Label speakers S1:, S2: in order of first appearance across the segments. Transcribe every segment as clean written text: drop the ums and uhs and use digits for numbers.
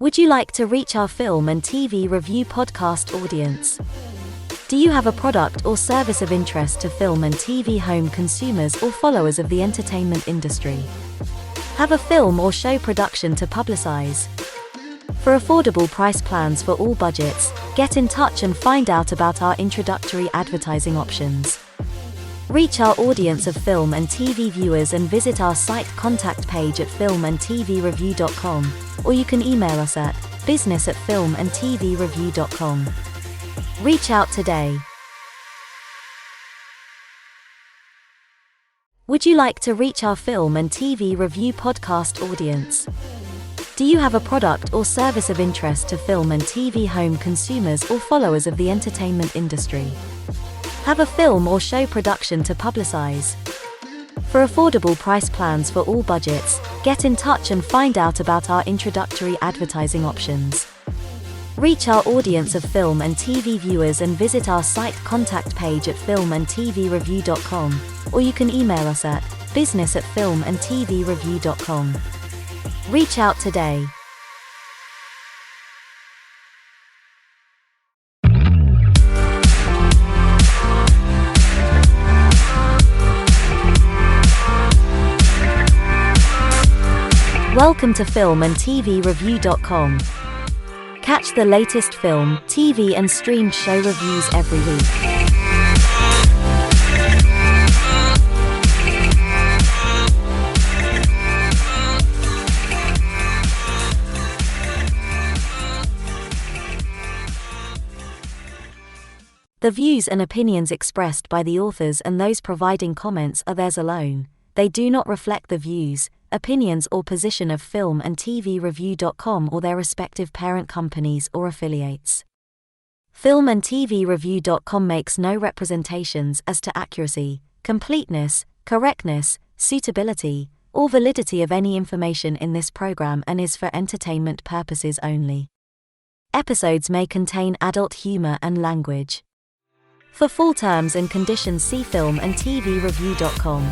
S1: Would you like to reach our film and TV review podcast audience? Do you have a product or service of interest to film and TV home consumers or followers of the entertainment industry? Have a film or show production to publicize? For affordable price plans for all budgets, get in touch and find out about our introductory advertising options. Reach our audience of film and TV viewers and visit our site contact page at filmandtvreview.com, or you can email us at business@filmandtvreview.com. Reach out today. Would you like to reach our film and TV review podcast audience? Do you have a product or service of interest to film and TV home consumers or followers of the entertainment industry? Have a film or show production to publicize? For affordable price plans for all budgets, get in touch and find out about our introductory advertising options. Reach our audience of film and TV viewers and visit our site contact page at filmandtvreview.com, or you can email us at business@filmandtvreview.com. Reach out today. Welcome to filmandtvreview.com. Catch the latest film, TV and streamed show reviews every week. The views and opinions expressed by the authors and those providing comments are theirs alone. They do not reflect the views, opinions or position of filmandtvreview.com or their respective parent companies or affiliates. Filmandtvreview.com makes no representations as to accuracy, completeness, correctness, suitability, or validity of any information in this program and is for entertainment purposes only. Episodes may contain adult humor and language. For full terms and conditions, see filmandtvreview.com.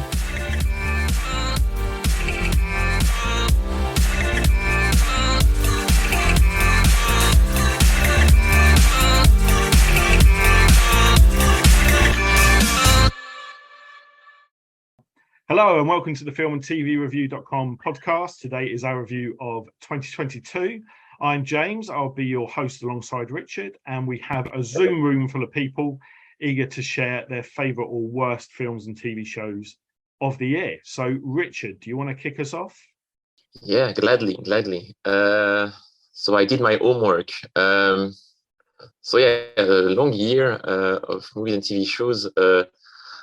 S2: Hello and welcome to the filmandtvreview.com podcast. Today is our review of 2022. I'm James, I'll be your host alongside Richard, and we have a Zoom room full of people eager to share their favourite or worst films and TV shows of the year. So Richard, do you want to kick us off?
S3: Yeah, gladly. So I did my homework. A long year of movies and TV shows.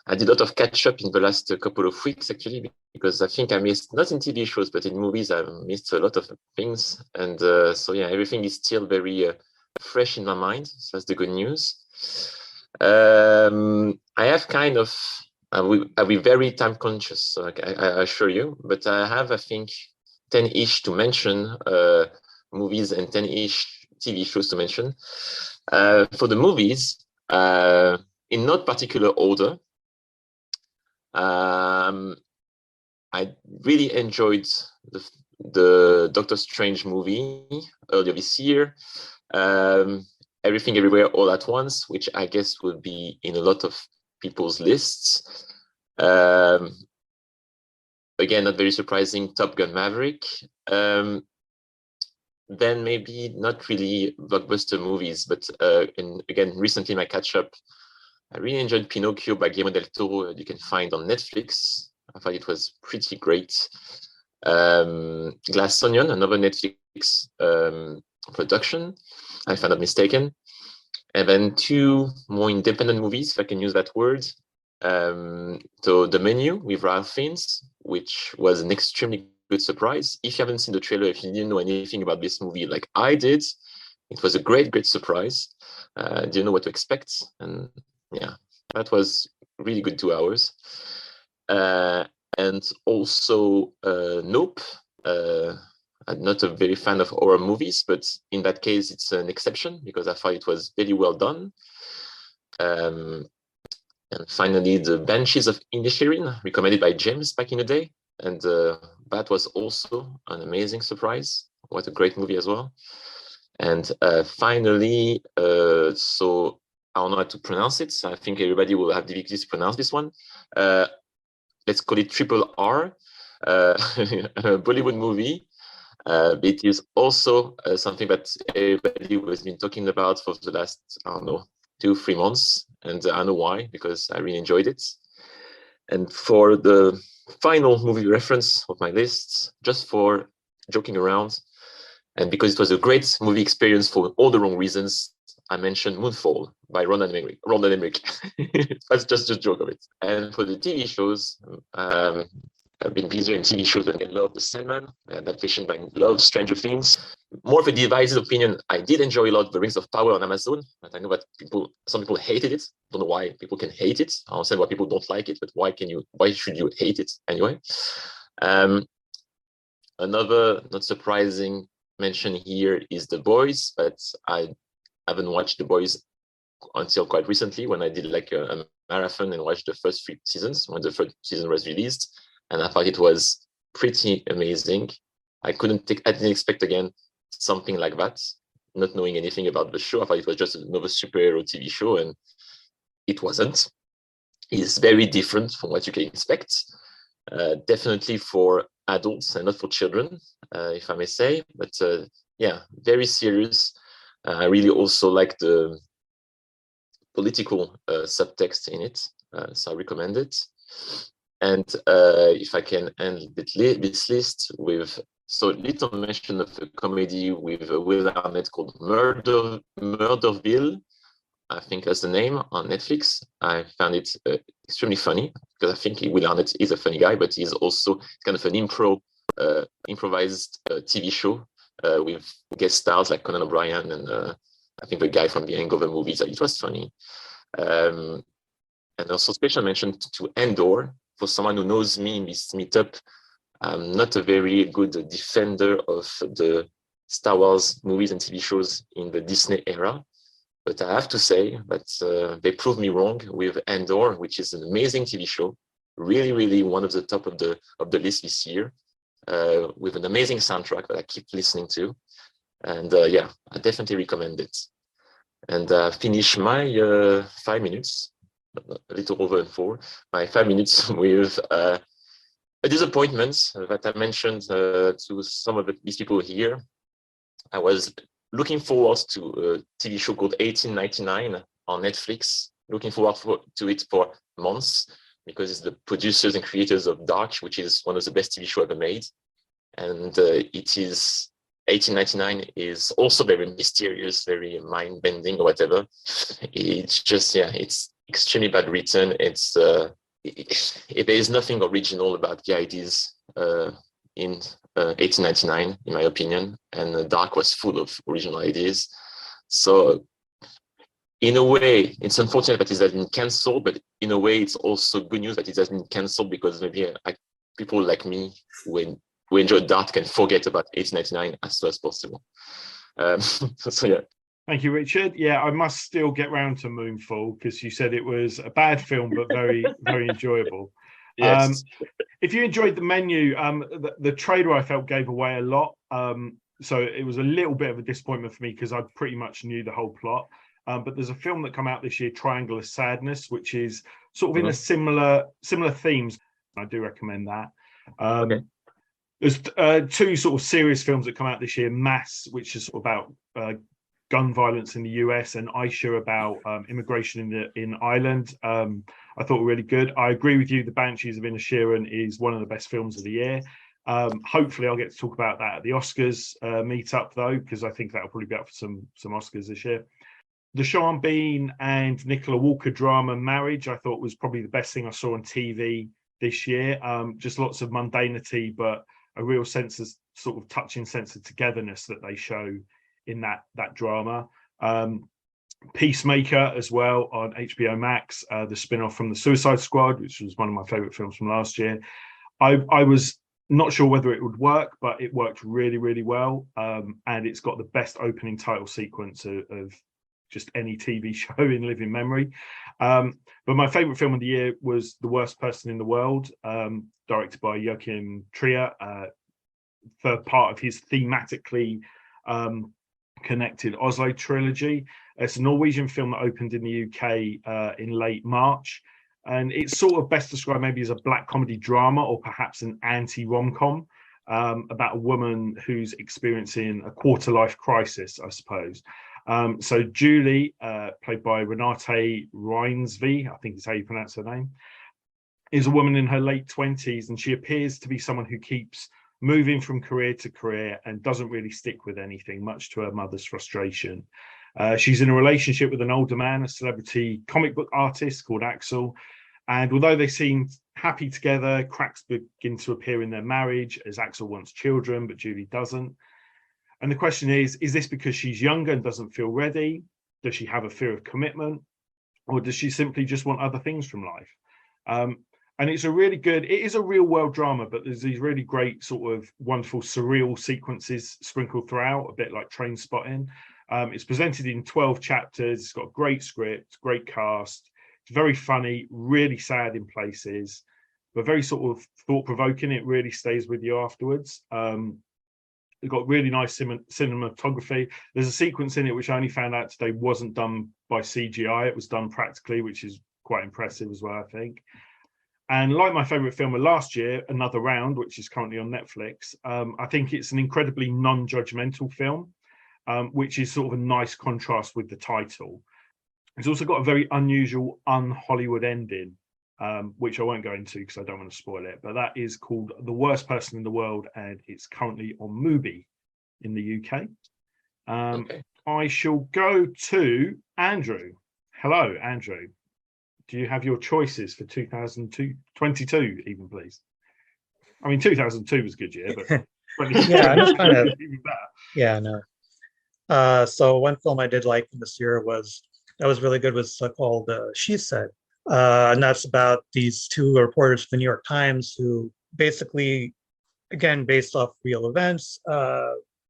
S3: I did a lot of catch up in the last couple of weeks, actually, because I think I missed, not in TV shows, but in movies, I missed a lot of things. And everything is still very fresh in my mind. So that's the good news. I have I'll be very time conscious, so I assure you, but I have, I think, 10-ish to mention, movies and 10-ish TV shows to mention. For the movies, in not particular order, I really enjoyed the Doctor Strange movie earlier this year. Everything Everywhere All at Once, which I guess would be in a lot of people's lists. Again, not very surprising, Top Gun Maverick. Then maybe not really blockbuster movies, but and again, recently my catch-up, I really enjoyed Pinocchio by Guillermo del Toro. You can find on Netflix. I thought it was pretty great. Glass Onion, another Netflix production, if I'm not mistaken. And then two more independent movies, if I can use that word. So The Menu with Ralph Fiennes, which was an extremely good surprise. If you haven't seen the trailer, if you didn't know anything about this movie like I did, it was a great surprise. Didn't know what to expect. And yeah, that was really good 2 hours. And also Nope. I'm not a very fan of horror movies, but in that case, it's an exception because I thought it was very well done. And finally, The Banshees of Inisherin, recommended by James back in the day. And that was also an amazing surprise. what a great movie as well. And finally, so I don't know how to pronounce it. So I think everybody will have difficulties to pronounce this one. Let's call it Triple R, a Bollywood movie. It is also something that everybody has been talking about for the last, I don't know, 2-3 months. And I know why, because I really enjoyed it. And for the final movie reference of my list, just for joking around, and because it was a great movie experience for all the wrong reasons, I mentioned Moonfall by Roland Emmerich. That's just a joke of it. And for the TV shows, I've been busy in TV shows and I love The Sandman, adaptation by Love, Stranger Things. More of a divided opinion. I did enjoy a lot The Rings of Power on Amazon, but I know that some people hated it. Don't know why people can hate it. I understand why people don't like it, but why should you hate it anyway? Another not surprising mention here is The Boys, but I haven't watched The Boys until quite recently when I did like a marathon and watched the first 3 seasons when the first season was released, and I thought it was pretty amazing. I didn't expect again something like that, not knowing anything about the show. I thought it was just another superhero TV show, and it wasn't. It's very different from what you can expect. Definitely for adults and not for children, if I may say. But yeah, very serious. I really also like the political subtext in it, so I recommend it. And if I can end this list with a little mention of a comedy with Will Arnett called Murderville. I think that's the name, on Netflix. I found it extremely funny because I think Will Arnett is a funny guy, but he's also kind of an improvised TV show with guest stars like Conan O'Brien and I think the guy from the Hangover movies. It was funny. And also special mention to Andor. For someone who knows me in this meetup, I'm not a very good defender of the Star Wars movies and TV shows in the Disney era. But I have to say that they proved me wrong with Andor, which is an amazing TV show, really, really one of the top of the list this year, with an amazing soundtrack that I keep listening to, and yeah, I definitely recommend it. And finish my 5 minutes, a little over 4, my 5 minutes with a disappointment that I mentioned to some of these people here. I was looking forward to a TV show called 1899 on Netflix, looking forward to it for months because it's the producers and creators of Dark, which is one of the best TV shows ever made. And it is 1899 is also very mysterious, very mind-bending or whatever. It's just, yeah, it's extremely bad written. There is nothing original about the ideas in 1899, in my opinion, and Dark was full of original ideas. So in a way, it's unfortunate that it has been cancelled, but in a way, it's also good news that it has been cancelled because maybe people like me who enjoy Dark can forget about 1899 as soon as possible. So yeah.
S2: Thank you, Richard. Yeah, I must still get round to Moonfall because you said it was a bad film, but very, very enjoyable.
S3: Yes.
S2: If you enjoyed the menu, the trailer I felt gave away a lot. So it was a little bit of a disappointment for me because I pretty much knew the whole plot. But there's a film that came out this year, Triangle of Sadness, which is sort of in a similar themes. I do recommend that.
S3: Okay.
S2: There's 2 sort of serious films that come out this year, Mass, which is sort of about gun violence in the US, and Aisha about immigration in Ireland. I thought were really good. I agree with you. The Banshees of Inisherin is one of the best films of the year. Hopefully I'll get to talk about that at the Oscars meetup though, because I think that'll probably be up for some Oscars this year. The Sean Bean and Nicola Walker drama Marriage, I thought was probably the best thing I saw on TV this year. Just lots of mundanity, but a real sense of sort of touching sense of togetherness that they show in that drama. Peacemaker as well on HBO Max, the spin-off from the Suicide Squad, which was one of my favorite films from last year. I was not sure whether it would work, but it worked really, really well. And it's got the best opening title sequence of just any TV show in living memory. But my favorite film of the year was The Worst Person in the World, directed by Joachim Trier. third part of his thematically connected Oslo trilogy. It's a Norwegian film that opened in the UK in late March. And it's sort of best described maybe as a black comedy drama or perhaps an anti-rom-com about a woman who's experiencing a quarter-life crisis, I suppose. So Julie, played by Renate Reinsve, I think is how you pronounce her name, is a woman in her late 20s, and she appears to be someone who keeps moving from career to career and doesn't really stick with anything, much to her mother's frustration. She's in a relationship with an older man, a celebrity comic book artist called Axel. And although they seem happy together, cracks begin to appear in their marriage as Axel wants children, but Julie doesn't. And the question is this because she's younger and doesn't feel ready? Does she have a fear of commitment? Or does she simply just want other things from life? And it's it is a real world drama, but there's these really great sort of wonderful surreal sequences sprinkled throughout, a bit like Train Spotting. It's presented in 12 chapters. It's got a great script, great cast. It's very funny, really sad in places, but very sort of thought-provoking. It really stays with you afterwards. It's got really nice cinematography. There's a sequence in it which I only found out today wasn't done by CGI. It was done practically, which is quite impressive as well, I think. And like my favorite film of last year, Another Round, which is currently on Netflix, I think it's an incredibly non-judgmental film, which is sort of a nice contrast with the title. It's also got a very unusual un-Hollywood ending, which I won't go into because I don't want to spoil it, but that is called The Worst Person in the World, and it's currently on Mubi in the UK. Okay. I shall go to Andrew. Hello, Andrew. Do you have your choices for 2022 even, please? I mean, 2002 was a good year, but
S4: yeah, I'm just kind of even better. Yeah, no. So one film I did like from this year that was really good was called She Said. And that's about these two reporters for the New York Times who basically, again, based off real events,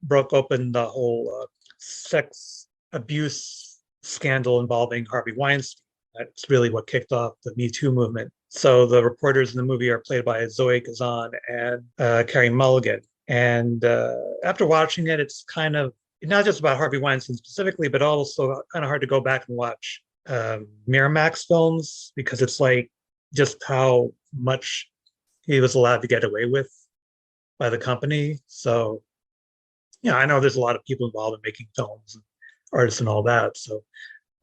S4: broke open the whole sex abuse scandal involving Harvey Weinstein. That's really what kicked off the Me Too movement. So the reporters in the movie are played by Zoe Kazan and Carey Mulligan. And after watching it, it's kind of not just about Harvey Weinstein specifically, but also kind of hard to go back and watch Miramax films, because it's like just how much he was allowed to get away with by the company. So, I know there's a lot of people involved in making films and artists and all that. So,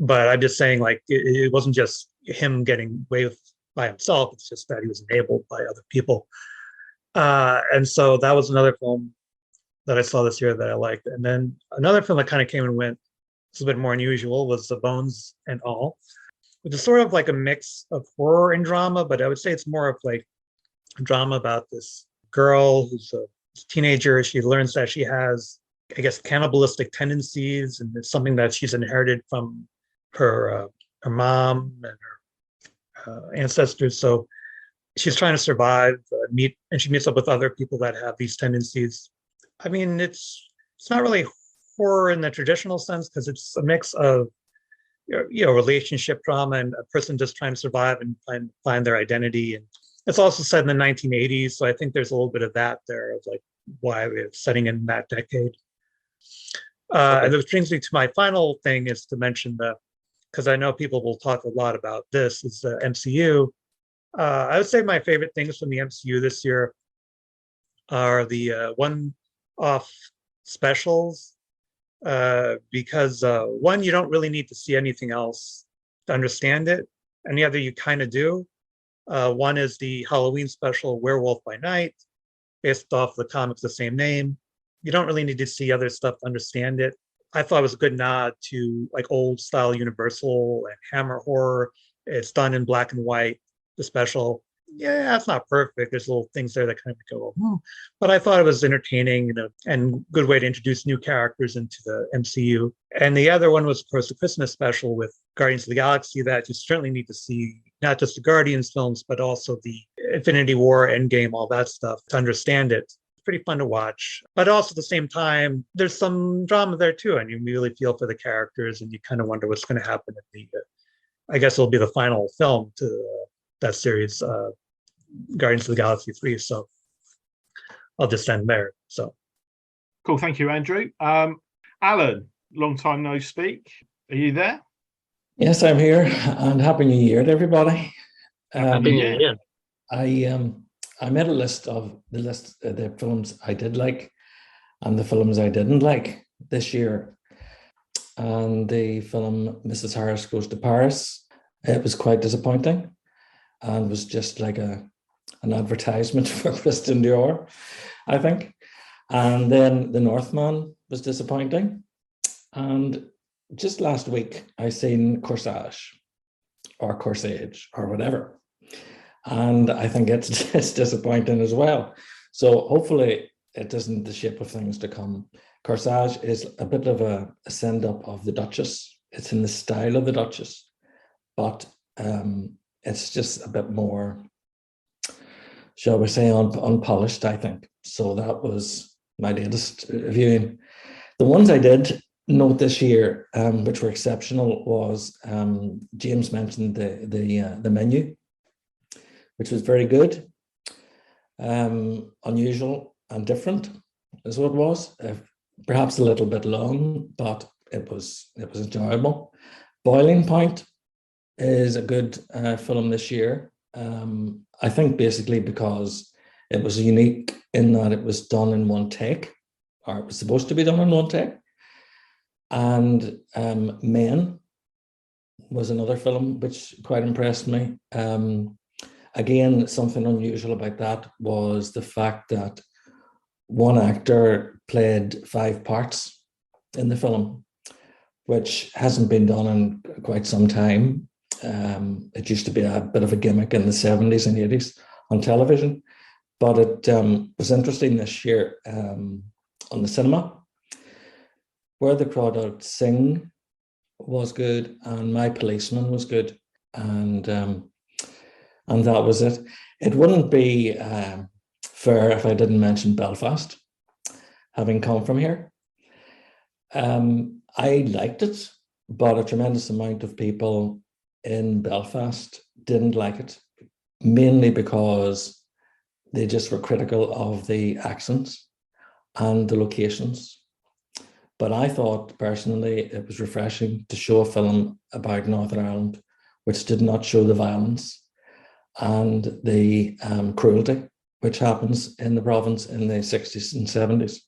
S4: but I'm just saying, like, it wasn't just him getting away with by himself. It's just that he was enabled by other people. And so that was another film that I saw this year that I liked. And then another film that kind of came and went, it's a bit more unusual, was The Bones and All, which is sort of like a mix of horror and drama, but I would say it's more of like a drama about this girl who's a teenager. She learns that she has, I guess, cannibalistic tendencies, and it's something that she's inherited from her mom and her ancestors. So she's trying to survive, and she meets up with other people that have these tendencies. I mean, it's not really horror in the traditional sense, because it's a mix of relationship drama and a person just trying to survive and find their identity. And it's also set in the 1980s, so I think there's a little bit of that there, of like why we're setting in that decade. And which brings me to my final thing, is to mention because I know people will talk a lot about this, is the MCU. I would say my favorite things from the MCU this year are the one-off specials, because one, you don't really need to see anything else to understand it, and the other you kind of do. One is the Halloween special, Werewolf by Night, based off the comics the same name. You don't really need to see other stuff to understand it. I thought it was a good nod to like old style Universal and Hammer horror. It's done in black and white, the special. Yeah, it's not perfect. There's little things there that kind of go, but I thought it was entertaining, and good way to introduce new characters into the MCU. And the other one was, of course, the Christmas special with Guardians of the Galaxy, that you certainly need to see, not just the Guardians films, but also the Infinity War, Endgame, all that stuff to understand it. Pretty fun to watch, but also at the same time, there's some drama there too, and you really feel for the characters, and you kind of wonder what's going to happen at the, I guess it'll be the final film to that series, Guardians of the Galaxy 3. So I'll just end there. So
S2: Cool. Thank you, Andrew. Alan, long time no speak. Are you there?
S5: Yes, I'm here, and Happy New Year to everybody.
S3: Happy New Year.
S5: I made a list of the films I did like and the films I didn't like this year. And the film Mrs. Harris Goes to Paris, it was quite disappointing and was just like an advertisement for Christian Dior, I think. And then The Northman was disappointing. And just last week, I seen Corsage or Corsage or whatever. And I think it's disappointing as well. So hopefully it isn't the shape of things to come. Corsage is a bit of a send up of the Duchess. It's in the style of the Duchess, but it's just a bit more, shall we say, unpolished, I think. So that was my latest viewing. The ones I did note this year, which were exceptional, was James mentioned the menu, which was very good, unusual and different is what it was. Perhaps a little bit long, but it was enjoyable. Boiling Point is a good film this year. I think basically because it was unique in that it was done in one take, or it was supposed to be done in one take. And Men was another film which quite impressed me. Again, something unusual about that was the fact that one actor played 5 parts in the film, which hasn't been done in quite some time. It used to be a bit of a gimmick in the 70s and 80s on television, but it was interesting this year on the cinema. Where the Crawdads Sing was good, and My Policeman was good, and that was it. It wouldn't be fair if I didn't mention Belfast, having come from here. I liked it, but a tremendous amount of people in Belfast didn't like it, mainly because they just were critical of the accents and the locations. But I thought personally it was refreshing to show a film about Northern Ireland, which did not show the violence and the cruelty which happens in the province in the 60s and 70s.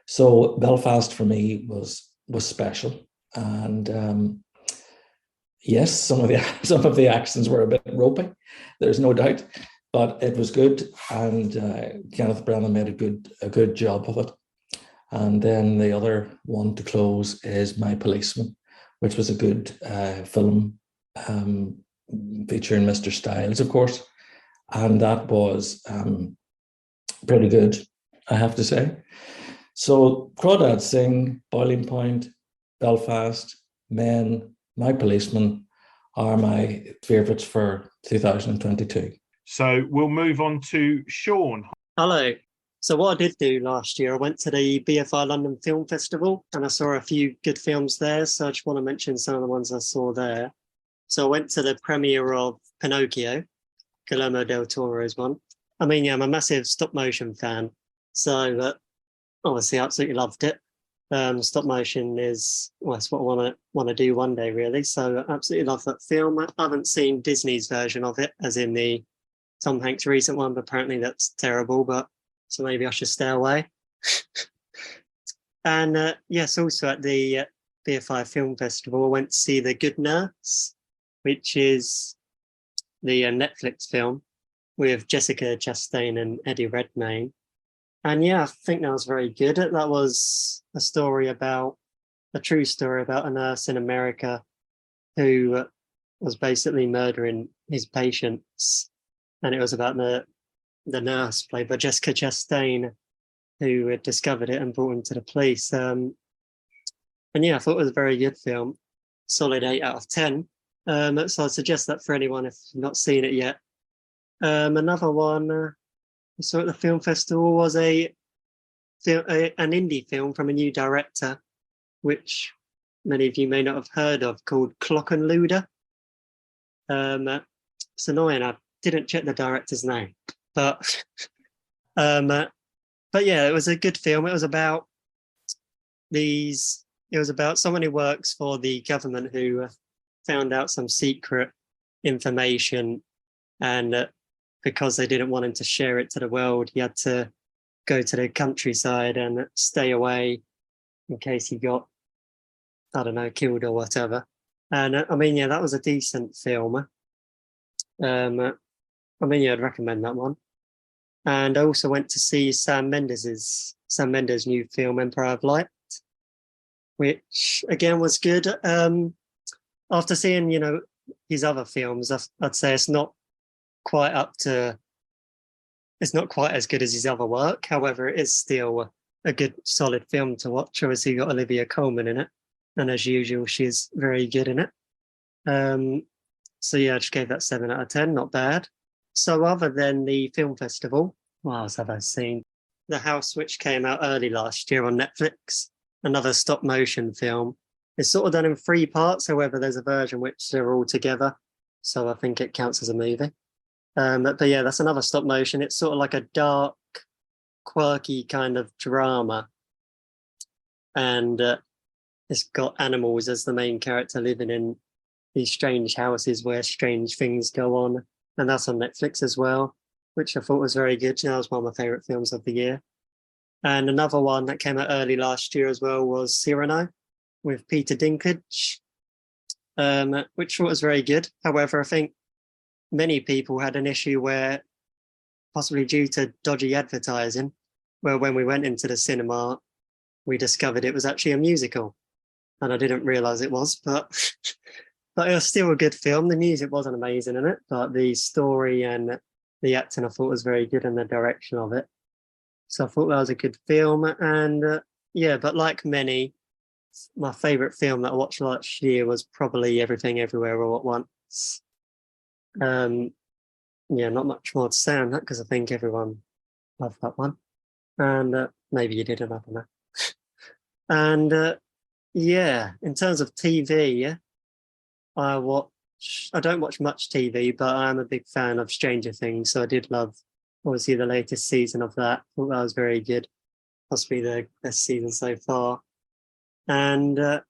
S5: So Belfast for me was special. And yes, some of the accents were a bit ropey, there's no doubt, but it was good, and Kenneth Branagh made a good job of it. And then the other one to close is My Policeman, which was a good film featuring Mr. Styles, of course. And that was pretty good, I have to say. So Crawdads Sing, Boiling Point, Belfast, Men, My Policeman are my favourites for 2022.
S2: So we'll move on to Sean.
S6: Hello. So what I did do last year, I went to the BFI London Film Festival and I saw a few good films there. So I just want to mention some of the ones I saw there. So I went to the premiere of Pinocchio, Guillermo del Toro's one. I mean, yeah, I'm a massive stop motion fan. So obviously I absolutely loved it. Stop motion is, well, that's what I want to do one day, really. So I absolutely love that film. I haven't seen Disney's version of it, as in the Tom Hanks recent one, but apparently that's terrible. But so maybe I should stay away. And yes, also at the BFI Film Festival, I went to see The Good Nurse, which is the Netflix film with Jessica Chastain and Eddie Redmayne. And yeah, I think that was very good. That was a true story about a nurse in America who was basically murdering his patients. And it was about the nurse played by Jessica Chastain, who had discovered it and brought him to the police. And yeah, I thought it was a very good film. Solid 8 out of 10. So I'd suggest that for anyone if you've not seen it yet. Another one I saw at the film festival was an indie film from a new director, which many of you may not have heard of, called Clock and Luda. It's annoying, I didn't check the director's name, but but yeah, it was a good film. It was about these. It was about someone who works for the government who found out some secret information, and because they didn't want him to share it to the world, he had to go to the countryside and stay away in case he got, I don't know, killed or whatever. And I mean, yeah, that was a decent film. I mean, yeah, I'd recommend that one. And I also went to see Sam Mendes' new film, Empire of Light, which again was good. After seeing, his other films, I'd say it's not quite it's not quite as good as his other work. However, it is still a good, solid film to watch. Obviously, you got Olivia Colman in it, and as usual, she's very good in it. So yeah, I just gave that 7 out of 10. Not bad. So other than the film festival, what else have I seen? The House, which came out early last year on Netflix, another stop motion film. It's sort of done in 3 parts. However, there's a version which they're all together. So I think it counts as a movie. But yeah, that's another stop motion. It's sort of like a dark, quirky kind of drama. And it's got animals as the main character living in these strange houses where strange things go on. And that's on Netflix as well, which I thought was very good. That was one of my favorite films of the year. And another one that came out early last year as well was Cyrano with Peter Dinklage, which was very good. However, I think many people had an issue where, possibly due to dodgy advertising, where when we went into the cinema, we discovered it was actually a musical. And I didn't realize it was, but it was still a good film. The music wasn't amazing in it, but the story and the acting I thought was very good and the direction of it. So I thought that was a good film. And yeah, but like many, my favorite film that I watched last year was probably Everything Everywhere All at Once. Yeah, not much more to say on that because I think everyone loved that one. And maybe you didn't, I don't know. And yeah, in terms of TV, I don't watch much TV, but I'm a big fan of Stranger Things. So I did love, obviously, the latest season of that. I thought that was very good. Possibly the best season so far. And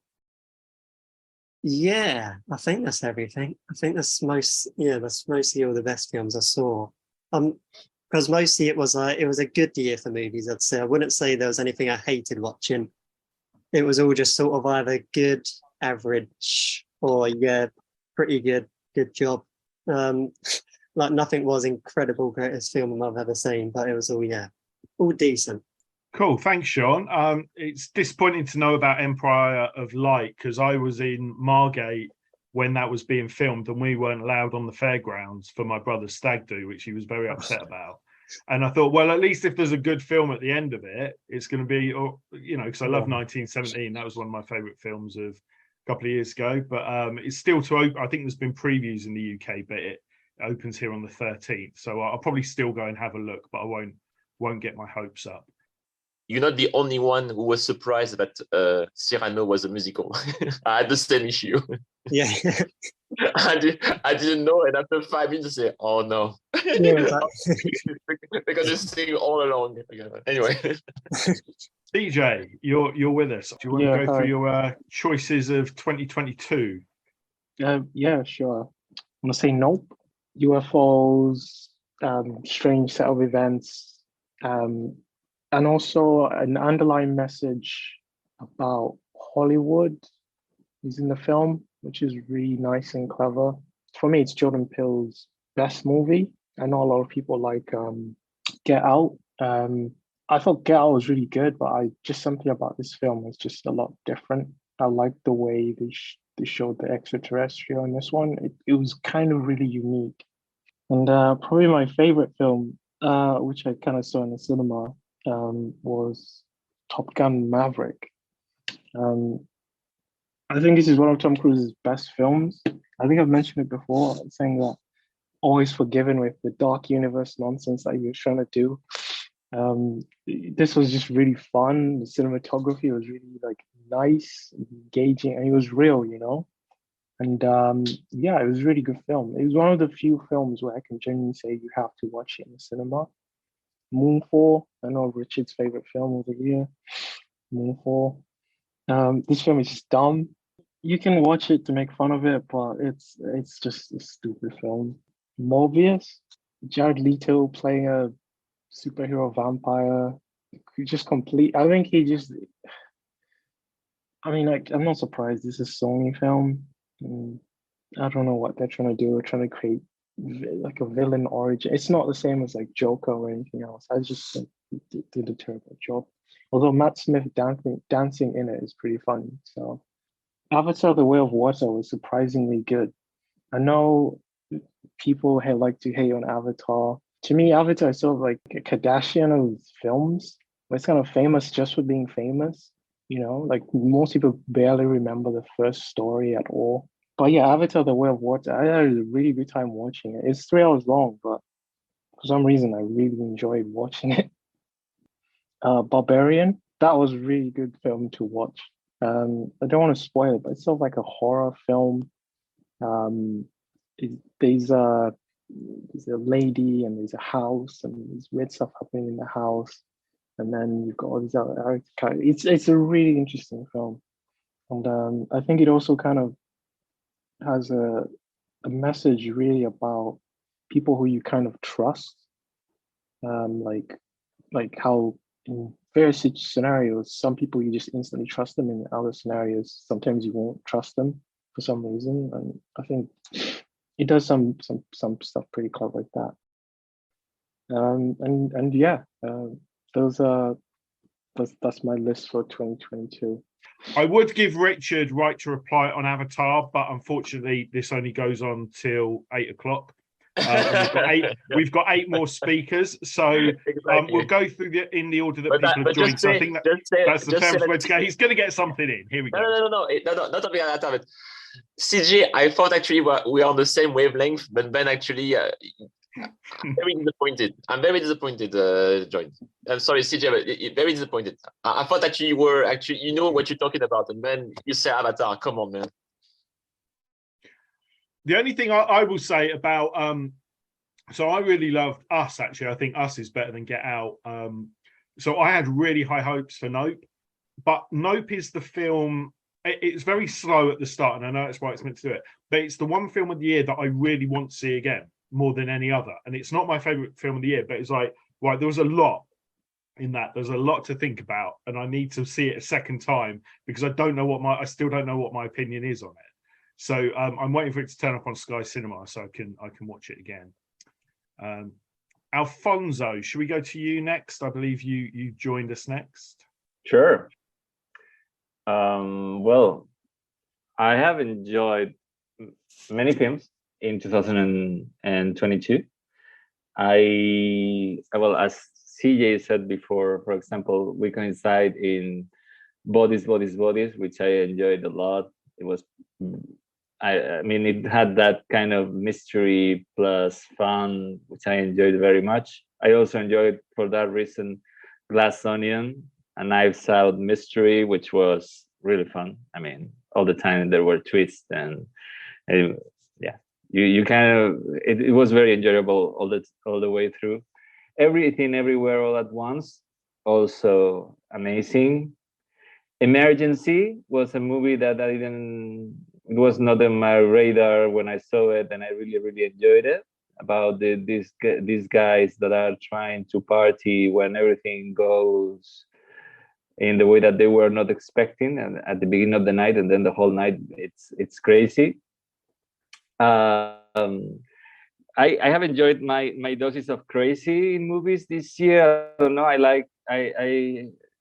S6: yeah, I think that's everything. I think that's mostly all the best films I saw. Because mostly it was a good year for movies, I'd say. I wouldn't say there was anything I hated watching. It was all just sort of either good, average, or yeah, pretty good job. Like nothing was incredible, greatest film I've ever seen, but it was all decent.
S2: Cool, thanks, Sean. It's disappointing to know about Empire of Light because I was in Margate when that was being filmed and we weren't allowed on the fairgrounds for my brother's stag do, which he was very upset about. And I thought, well, at least if there's a good film at the end of it, it's going to be, because I love 1917. That was one of my favourite films of a couple of years ago. But it's still to open. I think there's been previews in the UK, but it opens here on the 13th. So I'll probably still go and have a look, but I won't get my hopes up.
S3: You're not the only one who was surprised that Cyrano was a musical. I had the same issue.
S6: Yeah.
S3: I didn't know, and after 5 minutes, I say, "Oh no!"
S6: Yeah,
S3: They're gonna sing all along. Anyway,
S2: DJ, you're with us. Do you want to go through your choices of 2022?
S7: Yeah, sure. I'm gonna say nope. UFOs, strange set of events, and also an underlying message about Hollywood is in the film, which is really nice and clever. For me, it's Jordan Peele's best movie. I know a lot of people like Get Out. I thought Get Out was really good, but just something about this film is just a lot different. I like the way they showed the extraterrestrial in this one. It was kind of really unique. And probably my favorite film, which I kind of saw in the cinema, was Top Gun Maverick. I think this is one of Tom Cruise's best films. I think I've mentioned it before, saying that always forgiven with the dark universe nonsense that he was trying to do. This was just really fun. The cinematography was really nice, engaging, and it was real, And yeah, it was a really good film. It was one of the few films where I can genuinely say you have to watch it in the cinema. Moonfall. I know Richard's favorite film of the year. Moonfall. This film is just dumb. You can watch it to make fun of it, but it's just a stupid film. Morbius, Jared Leto playing a superhero vampire. Just complete. I think he just. I mean, like, I'm not surprised. This is a Sony film. I don't know what they're trying to do. They're trying to create like a villain origin. It's not the same as like Joker or anything else. I just think he did a terrible job. Although Matt Smith dancing in it is pretty funny. So Avatar: The Way of Water was surprisingly good. I know people like to hate on Avatar. To me, Avatar is sort of like a Kardashian of films. Where it's kind of famous just for being famous. You know, like most people barely remember the first story at all. But yeah, Avatar: The Way of Water, I had a really good time watching it. It's 3 hours long, but for some reason, I really enjoyed watching it. Barbarian, that was a really good film to watch. I don't want to spoil it, but it's sort of like a horror film. Um, there's a lady and there's a house and there's weird stuff happening in the house, and then you've got all these other characters. It's a really interesting film, and I think it also kind of has a message really about people who you kind of trust, like how in various scenarios, some people you just instantly trust them, in other scenarios, sometimes you won't trust them for some reason. And I think it does some stuff pretty clever like that. And yeah, that's my list for 2022.
S2: I would give Richard right to reply on Avatar, but unfortunately, this only goes on till 8 o'clock. We've got eight more speakers, so
S3: Exactly.
S2: we'll go through in the order that people have joined. So I think that's the fairest way to go. He's going to get something in. Here we go.
S3: No, not talking about that. But CJ, I thought actually we are on the same wavelength, but Ben actually, I'm very disappointed. I'm very disappointed, John. I'm sorry, CJ, but very disappointed. I thought actually you know what you're talking about, and then you say Avatar. Come on, man.
S2: The only thing I will say about so I really loved Us. Actually, I think Us is better than Get Out. So I had really high hopes for Nope, but Nope is the film. It's very slow at the start, and I know that's why it's meant to do it. But it's the one film of the year that I really want to see again, more than any other. And it's not my favorite film of the year, but it's like, right, there was a lot in that. There's a lot to think about, and I need to see it a second time because I still don't know what my opinion is on it. So I'm waiting for it to turn up on Sky Cinema so I can watch it again. Alfonso, should we go to you next? I believe you joined us next.
S8: Sure. Well, I have enjoyed many films in 2022. Well, as CJ said before, for example, we coincide in Bodies, which I enjoyed a lot. It was, I mean, it had that kind of mystery plus fun, which I enjoyed very much. I also enjoyed, for that reason, Glass Onion, a Knives Out mystery, which was really fun. I mean, all the time there were twists, and yeah, you kind of it was very enjoyable all the way through. Everything, Everywhere, All at Once, also amazing. Emergency was a movie that it was not on my radar when I saw it, and I really enjoyed it. About these guys that are trying to party when everything goes in the way that they were not expecting, and at the beginning of the night, and then the whole night it's crazy. I have enjoyed my doses of crazy in movies this year. I don't know. I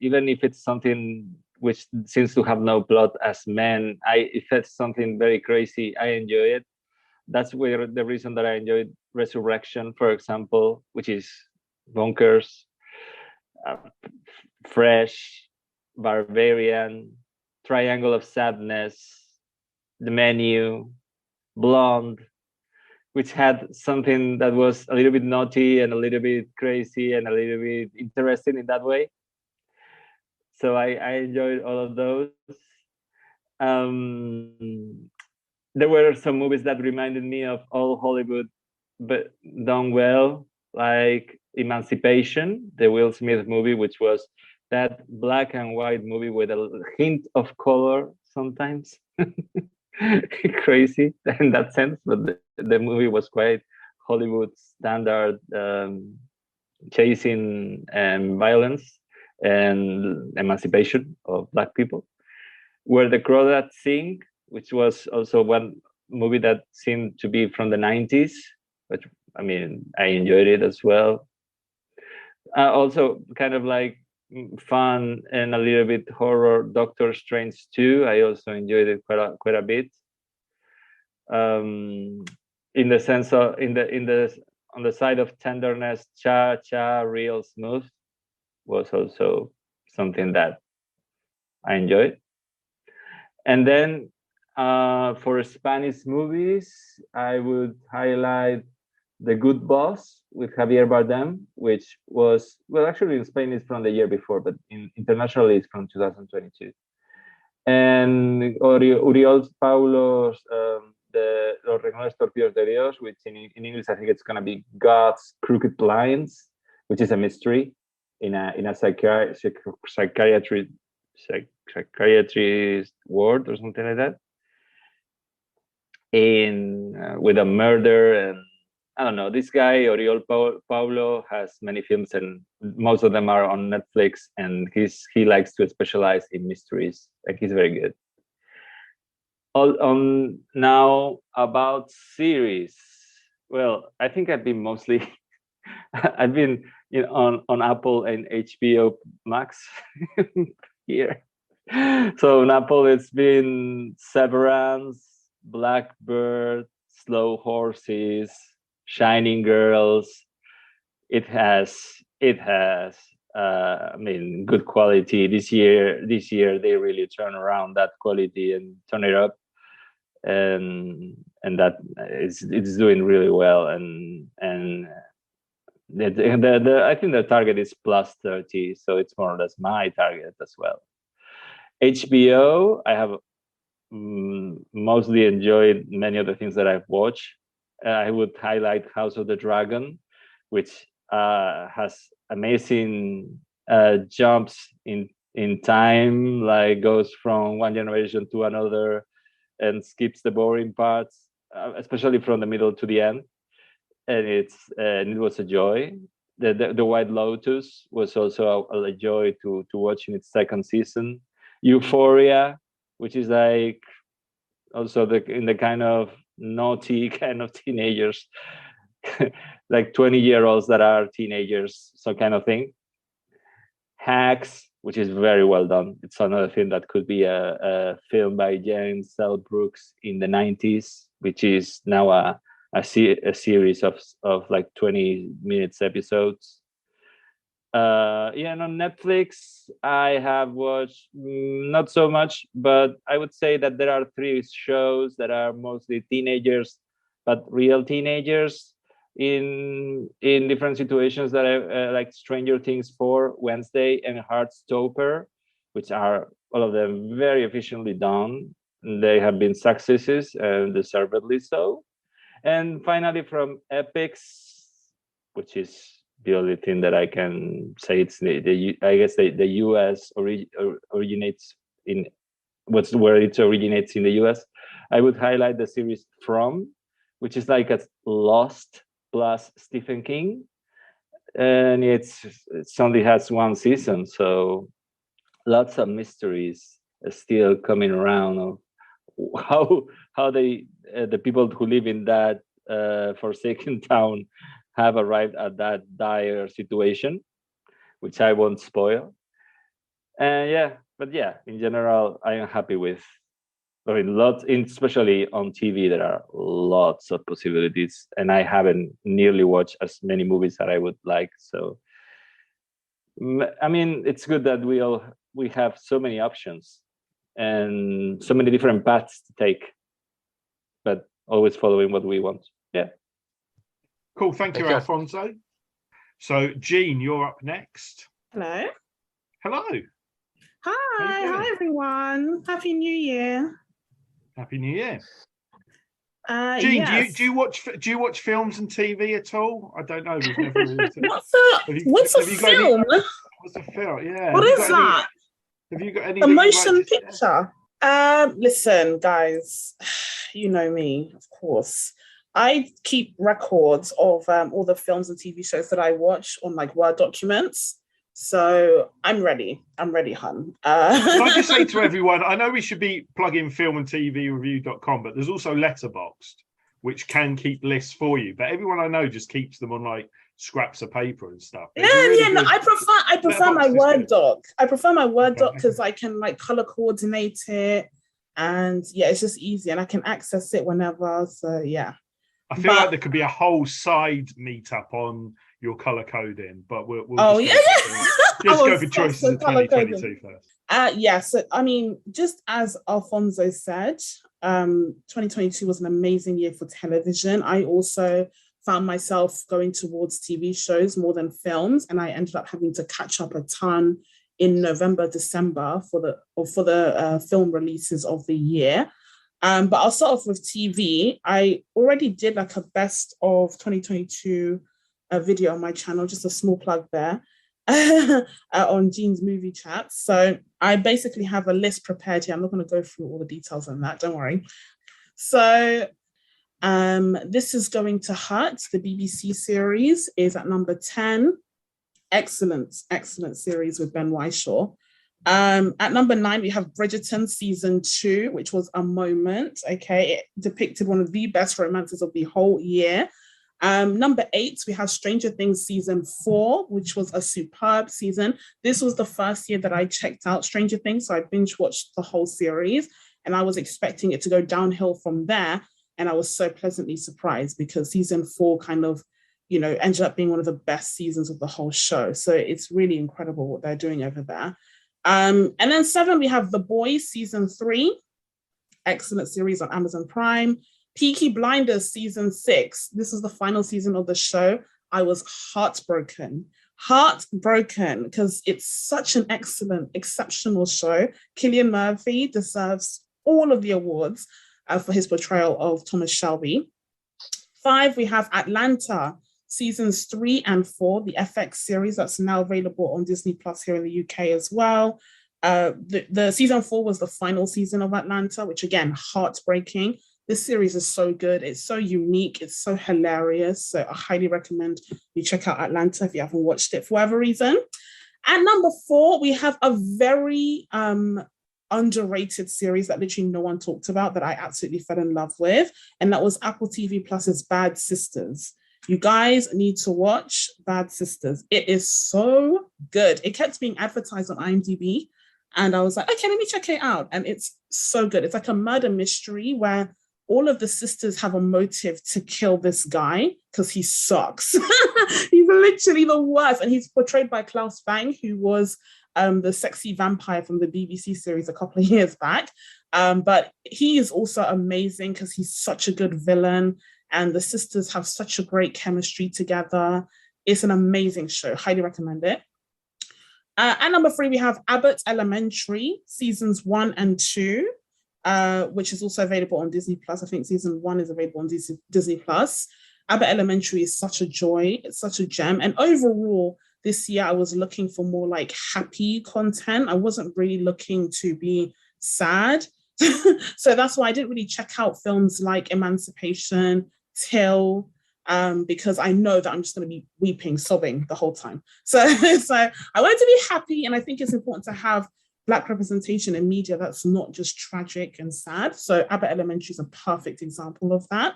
S8: even if it's something which seems to have no plot, as Men, if it's something very crazy, I enjoy it. That's where the reason that I enjoyed Resurrection, for example, which is bonkers, fresh, Barbarian, Triangle of Sadness, The Menu, Blonde, which had something that was a little bit naughty and a little bit crazy and a little bit interesting in that way. So I enjoyed all of those. There were some movies that reminded me of old Hollywood, but done well. Like Emancipation, the Will Smith movie, which was that black and white movie with a hint of color sometimes. Crazy in that sense, but the movie was quite Hollywood standard, chasing and violence and emancipation of black people. Where the Crawdads Sing, which was also one movie that seemed to be from the 90s, but I mean, I enjoyed it as well. Also kind of like fun and a little bit horror, Doctor Strange 2. I also enjoyed it quite a bit. In the sense of on the side of tenderness, Cha Cha Real Smooth was also something that I enjoyed. And then for Spanish movies, I would highlight The Good Boss with Javier Bardem, which was, well, actually in Spain it's from the year before, but internationally it's from 2022. And Uriol Paulo's Los Rincones Torcidos de Dios, which in English I think it's going to be God's Crooked Lines, which is a mystery in a psychiatrist ward or something like that. With a murder, and I don't know, this guy Oriol Paulo has many films and most of them are on Netflix, and he likes to specialize in mysteries. Like, he's very good. Now about series. Well, I think I've been mostly I've been on Apple and HBO Max here. So on Apple it's been Severance, Blackbird, Slow Horses, Shining Girls. It has I mean, good quality. This year they really turn around that quality and turn it up, and that it's doing really well. And I think the target is plus 30, so it's more or less my target as well. HBO, I have mostly enjoyed many of the things that I've watched. I would highlight House of the Dragon, which has amazing jumps in time, like goes from one generation to another and skips the boring parts, especially from the middle to the end. And it was a joy. The White Lotus was also a joy to watch in its second season. Euphoria, which is like also in the kind of naughty kind of teenagers, like 20-year-olds that are teenagers, so kind of thing. Hacks, which is very well done. It's another film that could be a film by James L. Brooks in the 90s, which is now a series of like 20 minutes episodes. And on Netflix, I have watched not so much, but I would say that there are 3 shows that are mostly teenagers, but real teenagers in different situations that I like: Stranger Things 4, Wednesday, and Heartstopper, which are all of them very efficiently done. They have been successes, and deservedly so. And finally, from Epix, which is the only thing that I can say, it's I guess the US originates in where it originates in the US. I would highlight the series From, which is like a Lost plus Stephen King, and it only has 1 season, so lots of mysteries still coming around of how they the people who live in that forsaken town have arrived at that dire situation, which I won't spoil. And in general, I am happy with. I mean, especially on TV, there are lots of possibilities, and I haven't nearly watched as many movies that I would like. So, I mean, it's good that we have so many options and so many different paths to take, but always following what we want. Yeah.
S2: Cool. Thank you, Alfonso. So, Jean, you're up next.
S9: Hello.
S2: Hello.
S9: Hi everyone. Happy New Year.
S2: Happy New Year. Jean,
S9: Yes.
S2: do you watch films and TV at all? I don't know. We've never really.
S9: What's a film?
S2: What's a film? Yeah.
S9: What is that?
S2: Have you got any?
S9: A motion picture? Listen, guys, you know me, of course. I keep records of all the films and TV shows that I watch on like Word documents. So I'm ready. I'm ready, hun.
S2: Can I just say to everyone, I know we should be plugging filmandtvreview.com, but there's also Letterboxd, which can keep lists for you. But everyone I know just keeps them on like scraps of paper and stuff.
S9: No, I prefer my Word doc. I prefer my Word doc because I can like color coordinate it, and yeah, it's just easy, and I can access it whenever. So yeah.
S2: I feel like there could be a whole side meetup on your color coding, but we'll just go for choices of 2022 first.
S9: Yeah, so I mean, just as Alfonso said, 2022 was an amazing year for television. I also found myself going towards TV shows more than films, and I ended up having to catch up a ton in November, December for the film releases of the year. But I'll start off with TV. I already did like a best of 2022 video on my channel, just a small plug there, on Jean's Movie Chat. So I basically have a list prepared here. I'm not going to go through all the details on that, don't worry. So this is going to hurt. The BBC series is at number 10. Excellent series with Ben Whishaw. At number 9, we have Bridgerton season 2, which was a moment. Okay, it depicted one of the best romances of the whole year. Number 8, we have Stranger Things season 4, which was a superb season. This was the first year that I checked out Stranger Things, so I binge watched the whole series, and I was expecting it to go downhill from there. And I was so pleasantly surprised because season 4 kind of, ended up being one of the best seasons of the whole show. So it's really incredible what they're doing over there. And then 7, we have The Boys season 3, excellent series on Amazon Prime. Peaky Blinders season 6. This is the final season of the show. I was heartbroken because it's such an excellent, exceptional show. Cillian Murphy deserves all of the awards for his portrayal of Thomas Shelby. 5, we have Atlanta seasons 3 and 4, the FX series that's now available on Disney Plus here in the UK as well. The season 4 was the final season of Atlanta, which again, heartbreaking. This series is so good. It's so unique. It's so hilarious. So I highly recommend you check out Atlanta if you haven't watched it for whatever reason. And number 4, we have a very underrated series that literally no one talked about that I absolutely fell in love with. And that was Apple TV Plus's Bad Sisters. You guys need to watch Bad Sisters. It is so good. It kept being advertised on IMDb. And I was like, okay, let me check it out. And it's so good. It's like a murder mystery where all of the sisters have a motive to kill this guy because he sucks. He's literally the worst. And he's portrayed by Klaus Bang, who was the sexy vampire from the BBC series a couple of years back. But he is also amazing because he's such a good villain. And the sisters have such a great chemistry together. It's an amazing show. Highly recommend it. And number 3, we have Abbott Elementary, seasons 1 and 2, which is also available on Disney Plus. I think season 1 is available on Disney Plus. Abbott Elementary is such a joy. It's such a gem. And overall, this year, I was looking for more like happy content. I wasn't really looking to be sad. So that's why I didn't really check out films like Emancipation, Till, because I know that I'm just going to be weeping, sobbing the whole time. So I wanted to be happy, and I think it's important to have Black representation in media that's not just tragic and sad. So Abbott Elementary is a perfect example of that.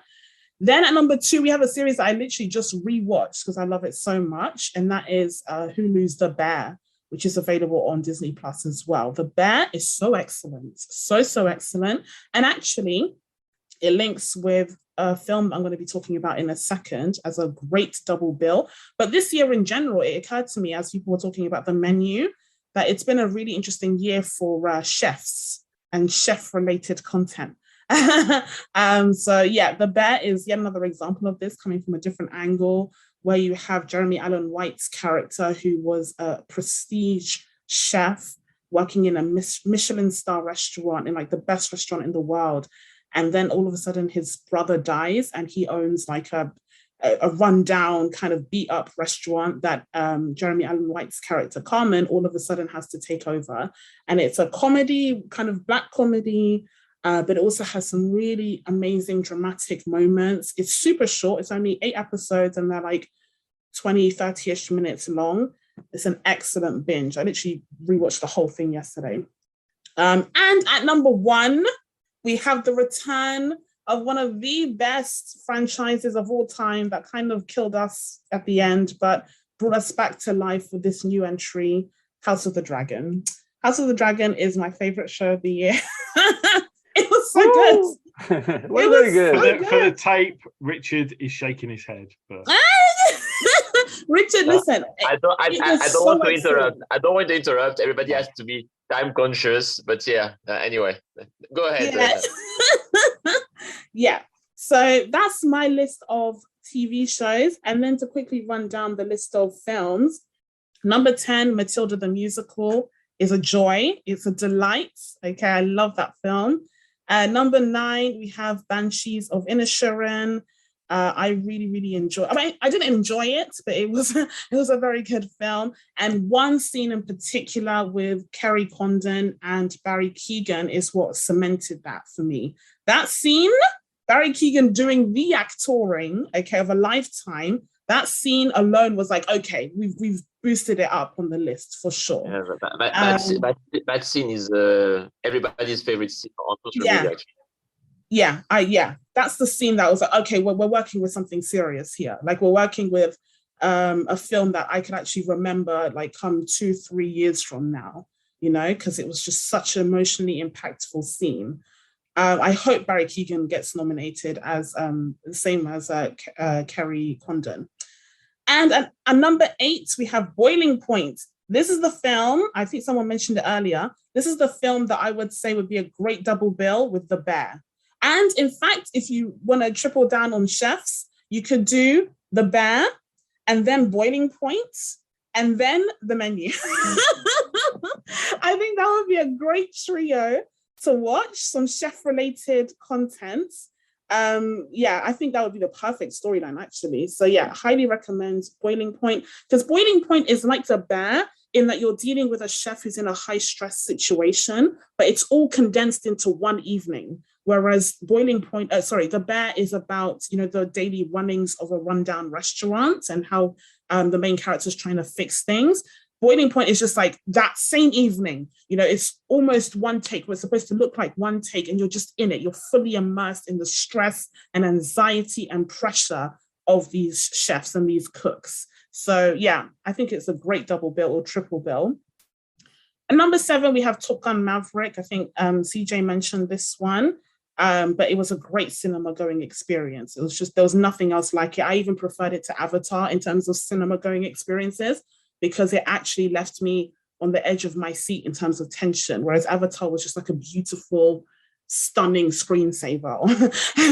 S9: Then at number 2, we have a series that I literally just rewatched because I love it so much, and that is Hulu's The Bear, which is available on Disney Plus as well. The Bear is so excellent, so excellent. And actually, it links with a film I'm going to be talking about in a second as a great double bill. But this year in general, it occurred to me as people were talking about the menu, that it's been a really interesting year for chefs and chef-related content. So yeah, The Bear is yet another example of this, coming from a different angle, where you have Jeremy Allen White's character, who was a prestige chef working in a Michelin star restaurant, in like the best restaurant in the world. And then all of a sudden his brother dies and he owns like a rundown kind of beat up restaurant that Jeremy Allen White's character Carmen all of a sudden has to take over. And it's a comedy, kind of Black comedy, but it also has some really amazing dramatic moments. It's super short. It's only 8 episodes and they're like 20, 30-ish minutes long. It's an excellent binge. I literally rewatched the whole thing yesterday. And at number 1, we have the return of one of the best franchises of all time that kind of killed us at the end, but brought us back to life with this new entry, House of the Dragon. House of the Dragon is my favorite show of the year. It was so good.
S8: Well, very good.
S2: For the tape, Richard is shaking his head. But...
S9: Richard, listen.
S3: I don't want to interrupt. I don't want to interrupt. Everybody has to be time conscious. But yeah, anyway, go ahead.
S9: Yeah. Yeah. So that's my list of TV shows. And then to quickly run down the list of films, number 10, Matilda the Musical, is a joy. It's a delight. Okay, I love that film. Number 9, we have Banshees of Inisherin. I really, really enjoy. I mean, I didn't enjoy it, but it was a very good film. And one scene in particular with Kerry Condon and Barry Keoghan is what cemented that for me. That scene, Barry Keoghan doing the actoring, okay, of a lifetime. That scene alone was like, okay, we've boosted it up on the list for sure.
S3: Yeah, that scene is everybody's favorite scene on social media.
S9: Yeah, that's the scene that was like, okay, we're working with something serious here. Like we're working with a film that I can actually remember like come 2-3 years from now, you know, because it was just such an emotionally impactful scene. I hope Barry Keoghan gets nominated as the same as Kerry Condon. And at number 8, we have Boiling Point. This is the film, I think someone mentioned it earlier, this is the film that I would say would be a great double bill with The Bear. And in fact, if you want to triple down on chefs, you could do The Bear and then Boiling Point and then The Menu. I think that would be a great trio to watch, some chef-related content. I think that would be the perfect storyline, actually. So yeah, highly recommend Boiling Point, because Boiling Point is like The Bear in that you're dealing with a chef who's in a high-stress situation, but it's all condensed into one evening. Whereas The Bear is about, you know, the daily runnings of a rundown restaurant and how the main character is trying to fix things. Boiling Point is just like that same evening, you know, it's almost one take. It's supposed to look like one take and you're just in it. You're fully immersed in the stress and anxiety and pressure of these chefs and these cooks. So yeah, I think it's a great double bill or triple bill. And number 7, we have Top Gun Maverick. I think CJ mentioned this one, but it was a great cinema going experience. It was just, there was nothing else like it. I even preferred it to Avatar in terms of cinema going experiences, because it actually left me on the edge of my seat in terms of tension, whereas Avatar was just like a beautiful, stunning screensaver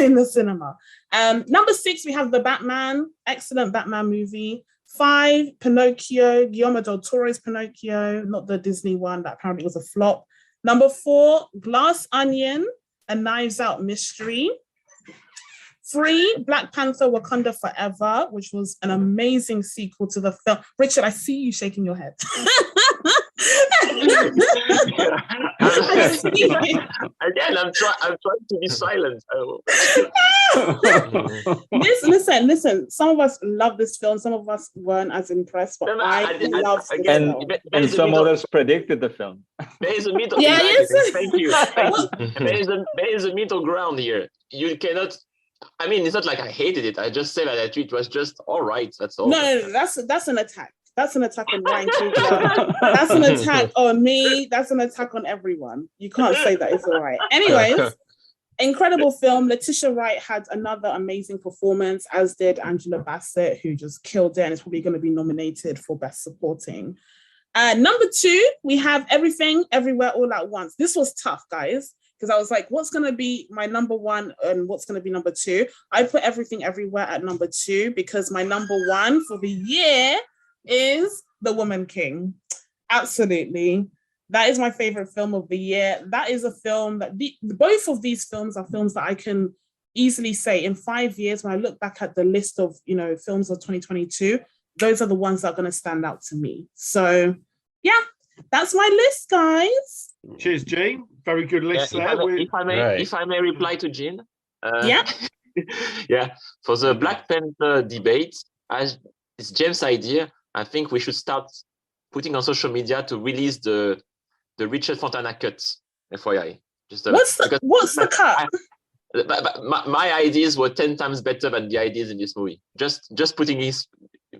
S9: in the cinema. Number 6, we have The Batman, excellent Batman movie. 5, Pinocchio, Guillermo del Toro's Pinocchio, not the Disney one that apparently was a flop. Number 4, Glass Onion, a Knives Out mystery. 3, Black Panther Wakanda Forever, which was an amazing sequel to the film. Richard, I see you shaking your head.
S3: Again, I'm trying to be silent.
S9: Listen. Some of us love this film. Some of us weren't as impressed, but I love this film.
S8: And some others predicted the film.
S3: There is a middle. Thank you. There is a middle ground here. You cannot. I mean, it's not like I hated it. I just said that it was just all right. That's all.
S9: No, that's an attack. That's an attack on Ryan Coogler. That's an attack on me. That's an attack on everyone. You can't say that it's all right. Anyways, incredible film. Letitia Wright had another amazing performance, as did Angela Bassett, who just killed it and is probably going to be nominated for Best Supporting. Number 2, we have Everything, Everywhere, All at Once. This was tough, guys, because I was like, what's going to be my number 1 and what's going to be number 2? I put Everything Everywhere at number 2 because my number 1 for the year is The Woman King. Absolutely. That is my favorite film of the year. That is a film that both of these films are films that I can easily say in 5 years, when I look back at the list of, films of 2022, those are the ones that are going to stand out to me. So yeah, that's my list, guys.
S2: Cheers, Jean. Very good list there.
S3: If I may reply to Jean.
S9: Yeah.
S3: Yeah. For the Black Panther debate, as it's James' idea, I think we should start putting on social media to release the Richard Fontana cut. FYI.
S9: What's the cut?
S3: My ideas were 10 times better than the ideas in this movie. Just putting this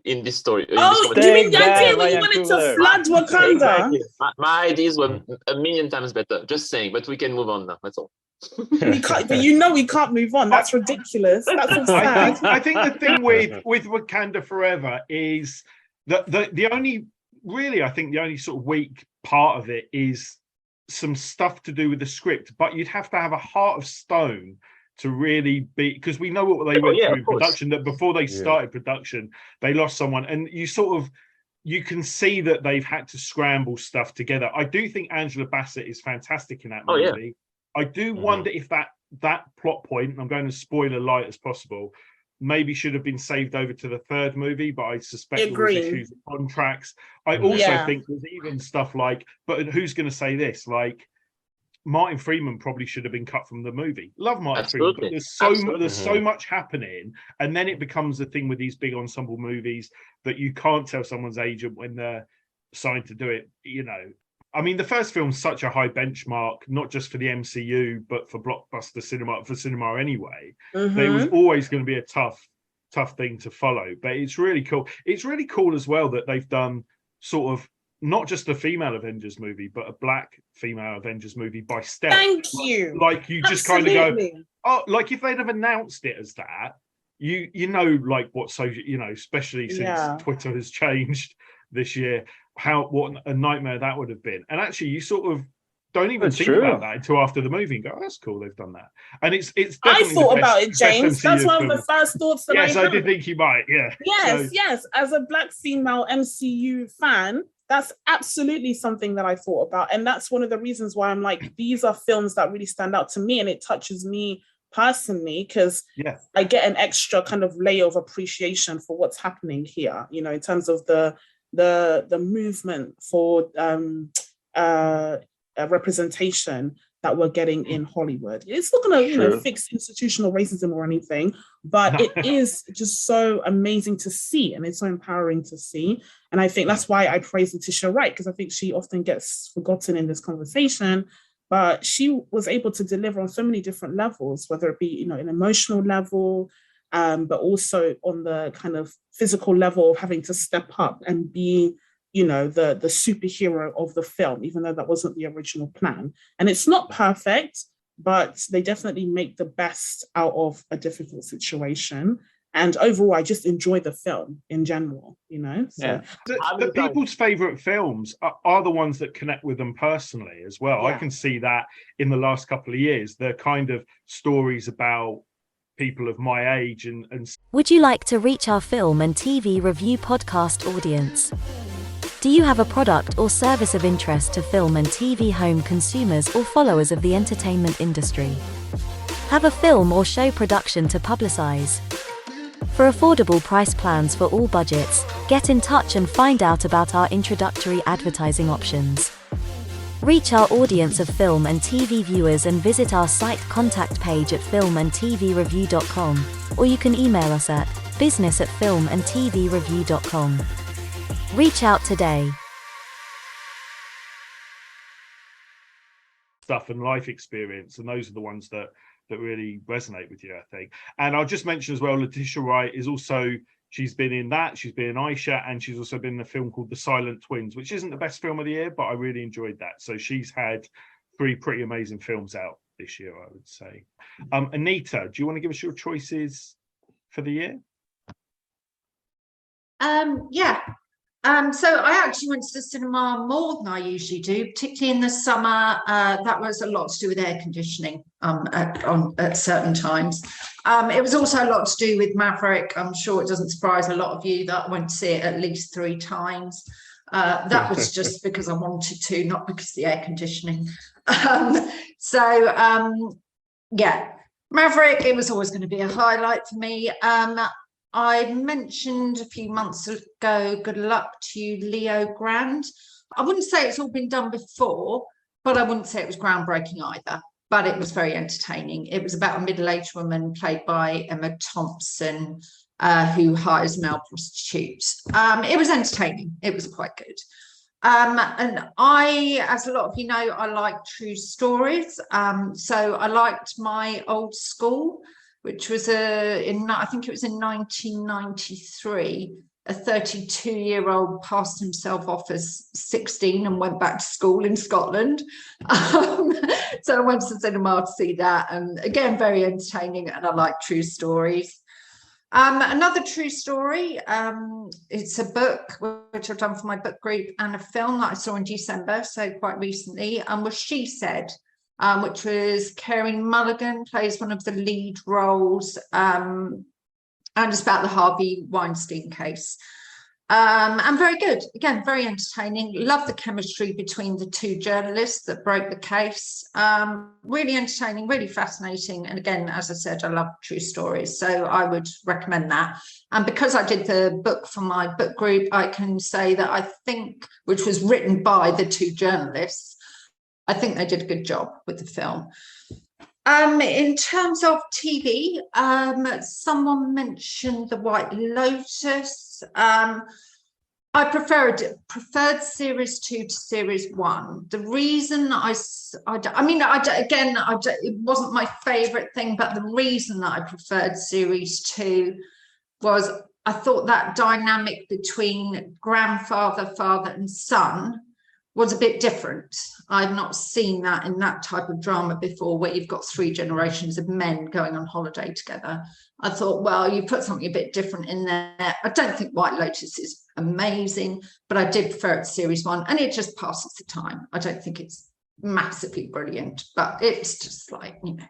S3: in this story.
S9: Do you mean the idea where you wanted to flood Wakanda?
S3: Exactly. My ideas were a million times better. Just saying, but we can move on now. That's all.
S9: We can't, but we can't move on. That's ridiculous. That's so sad.
S2: I think the thing with Wakanda Forever is that the only sort of weak part of it is some stuff to do with the script, but you'd have to have a heart of stone to really be, because we know what they went through in production, that before they started production, they lost someone, and you can see that they've had to scramble stuff together. I do think Angela Bassett is fantastic in that movie. I do wonder if that plot point, and I'm going to spoiler light as possible, maybe should have been saved over to the third movie, but I suspect there was issues with contracts. I also think there's even stuff like, but who's going to say this? Like, Martin Freeman probably should have been cut from the movie. Love Martin Freeman, but there's so much happening, and then it becomes a thing with these big ensemble movies that you can't tell someone's agent when they're signed to do it. I mean, the first film's such a high benchmark, not just for the MCU, but for blockbuster cinema anyway. That it was always going to be a tough thing to follow. But it's really cool. It's really cool as well that they've done sort of not just a female Avengers movie, but a black female Avengers movie by stealth.
S9: Thank you.
S2: Like you just kind of go, oh, like if they'd have announced it as that, like what especially since Twitter has changed this year, what a nightmare that would have been. And actually, you sort of don't even think about that until after the movie and go, oh, that's cool, they've done that. And it's
S9: I thought about it, James. That's one of the first thoughts that I had.
S2: Yes, I did think you might, yeah.
S9: Yes. As a black female MCU fan, that's absolutely something that I thought about. And that's one of the reasons why I'm like, these are films that really stand out to me, and it touches me personally, because I get an extra kind of layer of appreciation for what's happening here, in terms of the movement for representation that we're getting in Hollywood. It's not going to fix institutional racism or anything, but it is just so amazing to see, and it's so empowering to see. And I think that's why I praise Letitia Wright, because I think she often gets forgotten in this conversation, but she was able to deliver on so many different levels, whether it be, an emotional level, but also on the kind of physical level of having to step up and be, the superhero of the film, even though that wasn't the original plan. And it's not perfect, but they definitely make the best out of a difficult situation. And overall, I just enjoy the film in general, So.
S2: The people's favourite films are the ones that connect with them personally as well. I can see that in the last couple of years. They're kind of stories about people of my age and
S1: Would you like to reach our film and TV review podcast audience? Do you have a product or service of interest to film and TV home consumers or followers of the entertainment industry? Have a film or show production to publicize? For affordable price plans for all budgets, get in touch and find out about our introductory advertising options. Reach our audience of film and TV viewers and visit our site contact page at filmandtvreview.com, or you can email us at business@filmandtvreview.com. Reach out today.
S2: Stuff and life experience, and those are the ones that really resonate with you, I think. And I'll just mention as well, Letitia Wright is also, she's been in that, she's been in Aisha, and she's also been in a film called The Silent Twins, which isn't the best film of the year, but I really enjoyed that. So she's had 3 pretty amazing films out this year, I would say. Anita, do you want to give us your choices for the year?
S10: So I actually went to the cinema more than I usually do, particularly in the summer. That was a lot to do with air conditioning at certain times. It was also a lot to do with Maverick. I'm sure it doesn't surprise a lot of you that I went to see it at least 3 times. That was just because I wanted to, not because of the air conditioning. Yeah, Maverick, it was always going to be a highlight for me. I mentioned a few months ago, good luck to Leo Grand. I wouldn't say it's all been done before, but I wouldn't say it was groundbreaking either. But it was very entertaining. It was about a middle-aged woman played by Emma Thompson, who hires male prostitutes. It was entertaining. It was quite good. And I, as a lot of you know, I like true stories. So I liked My Old School, which was I think it was in 1993. A 32-year-old passed himself off as 16 and went back to school in Scotland. So I went to the cinema to see that. And again, very entertaining, and I like true stories. Another true story, it's a book which I've done for my book group, and a film that I saw in December, so quite recently, was She Said, which was Carey Mulligan plays one of the lead roles, and it's about the Harvey Weinstein case. And very good, again, very entertaining. Love the chemistry between the two journalists that broke the case. Really entertaining, really fascinating. And again, as I said, I love true stories, so I would recommend that. And because I did the book for my book group, I can say that I think, which was written by the two journalists, I think they did a good job with the film. In terms of TV, someone mentioned The White Lotus. I preferred series 2 to series 1. The reason it wasn't my favorite thing, but the reason that I preferred series 2 was I thought that dynamic between grandfather, father, and son was a bit different. I've not seen that in that type of drama before, where you've got 3 generations of men going on holiday together. I thought, well, you put something a bit different in there. I don't think White Lotus is amazing, but I did prefer it to series 1, and it just passes the time. I don't think it's massively brilliant, but it's just like, you know,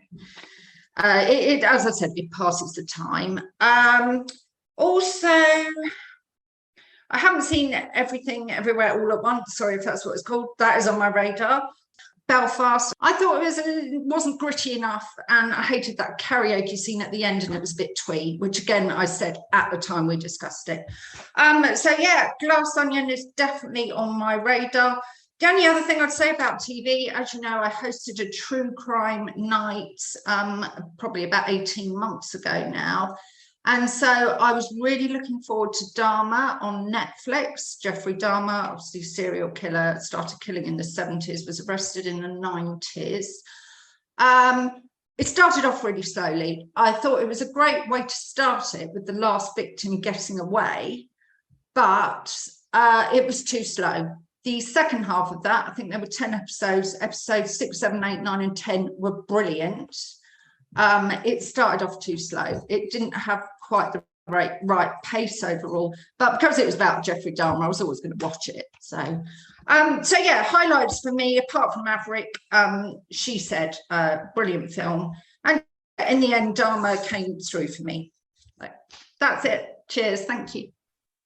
S10: as I said, it passes the time. Also, I haven't seen Everything Everywhere All at Once. Sorry if that's what it's called. That is on my radar. Belfast. I thought it wasn't gritty enough, and I hated that karaoke scene at the end, and it was a bit twee, which again I said at the time we discussed it. So yeah, Glass Onion is definitely on my radar. The only other thing I'd say about TV, as you know, I hosted a true crime night probably about 18 months ago now. And so I was really looking forward to Dahmer on Netflix. Jeffrey Dahmer, obviously serial killer, started killing in the 70s, was arrested in the 90s. It started off really slowly. I thought it was a great way to start it with the last victim getting away, but it was too slow. The second half of that, I think there were 10 episodes, episodes 6, 7, 8, 9, and 10 were brilliant. It started off too slow. It didn't have quite the right pace overall, but because it was about Jeffrey Dahmer, I was always going to watch it. So yeah, highlights for me, apart from Maverick, She Said, brilliant film, and in the end, Dahmer came through for me. So that's it. Cheers. Thank you.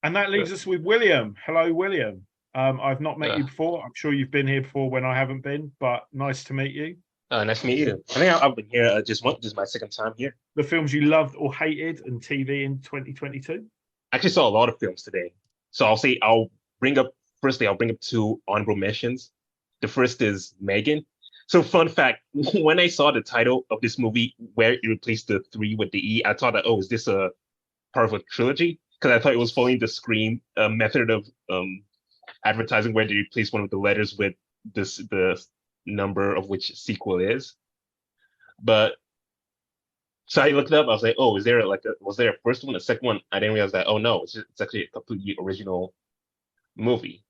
S2: And that leaves us with William. Hello, William. I've not met you before. I'm sure you've been here before when I haven't been, but nice to meet you.
S11: Nice to meet you. I think I've been here just once. This is my second time here.
S2: The films you loved or hated in TV in 2022?
S11: I actually saw a lot of films today. So I'll bring up 2 honorable mentions. The first is Megan. So fun fact, when I saw the title of this movie where it replaced the 3 with the E, I thought that, is this a part of a trilogy? Because I thought it was following the Scream method of advertising, where they replace one of the letters with the number of which sequel is. But so I looked up, I was like, was there a first one, a second one? I didn't realize that, no, it's actually a completely original movie.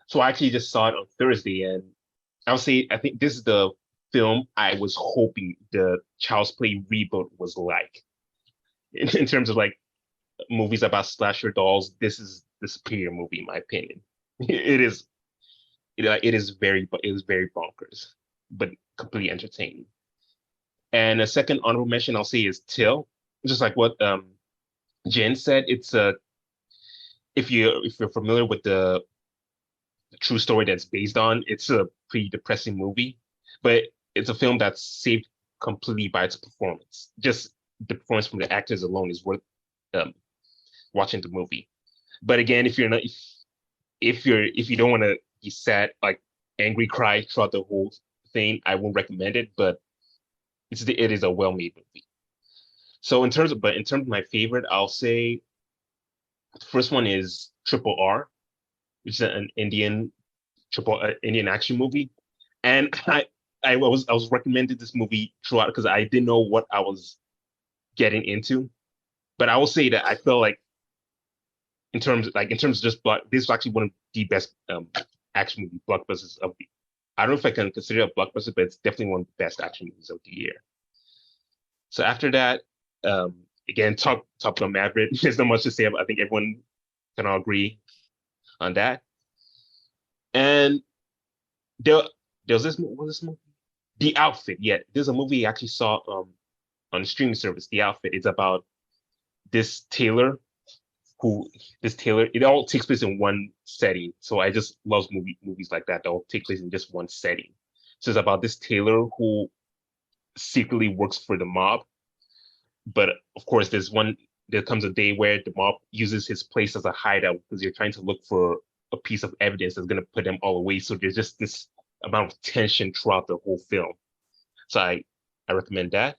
S11: So I actually just saw it on Thursday, and I think this is the film I was hoping the Child's Play reboot was like. In terms of like movies about slasher dolls, this is the superior movie in my opinion. It is very bonkers, but completely entertaining. And a second honorable mention I'll say is Till. Just like what Jen said, it's if you're familiar with the true story that's based on. It's a pretty depressing movie, but it's a film that's saved completely by its performance. Just the performance from the actors alone is worth watching the movie. But again, if you don't want to be sad, like angry cry throughout the whole thing, I won't recommend it. But it is a well-made movie. So in terms of my favorite, I'll say the first one is RRR, which is an Indian action movie, and I was recommended this movie throughout because I didn't know what I was getting into. But I will say that I feel like in terms of just this is actually one of the best action movie blockbusters of the. I don't know if I can consider it a blockbuster, but it's definitely one of the best action movies of the year. So after that, again, Top Gun Maverick. There's not much to say. I think everyone can all agree on that. And there's this movie, The Outfit. Yeah, there's a movie I actually saw on the streaming service. The Outfit. It's about this tailor. It all takes place in one setting. So I just love movies like that all take place in just one setting. So it's about this tailor who secretly works for the mob. But of course, there comes a day where the mob uses his place as a hideout because they're trying to look for a piece of evidence that's going to put them all away. So there's just this amount of tension throughout the whole film. So I recommend that.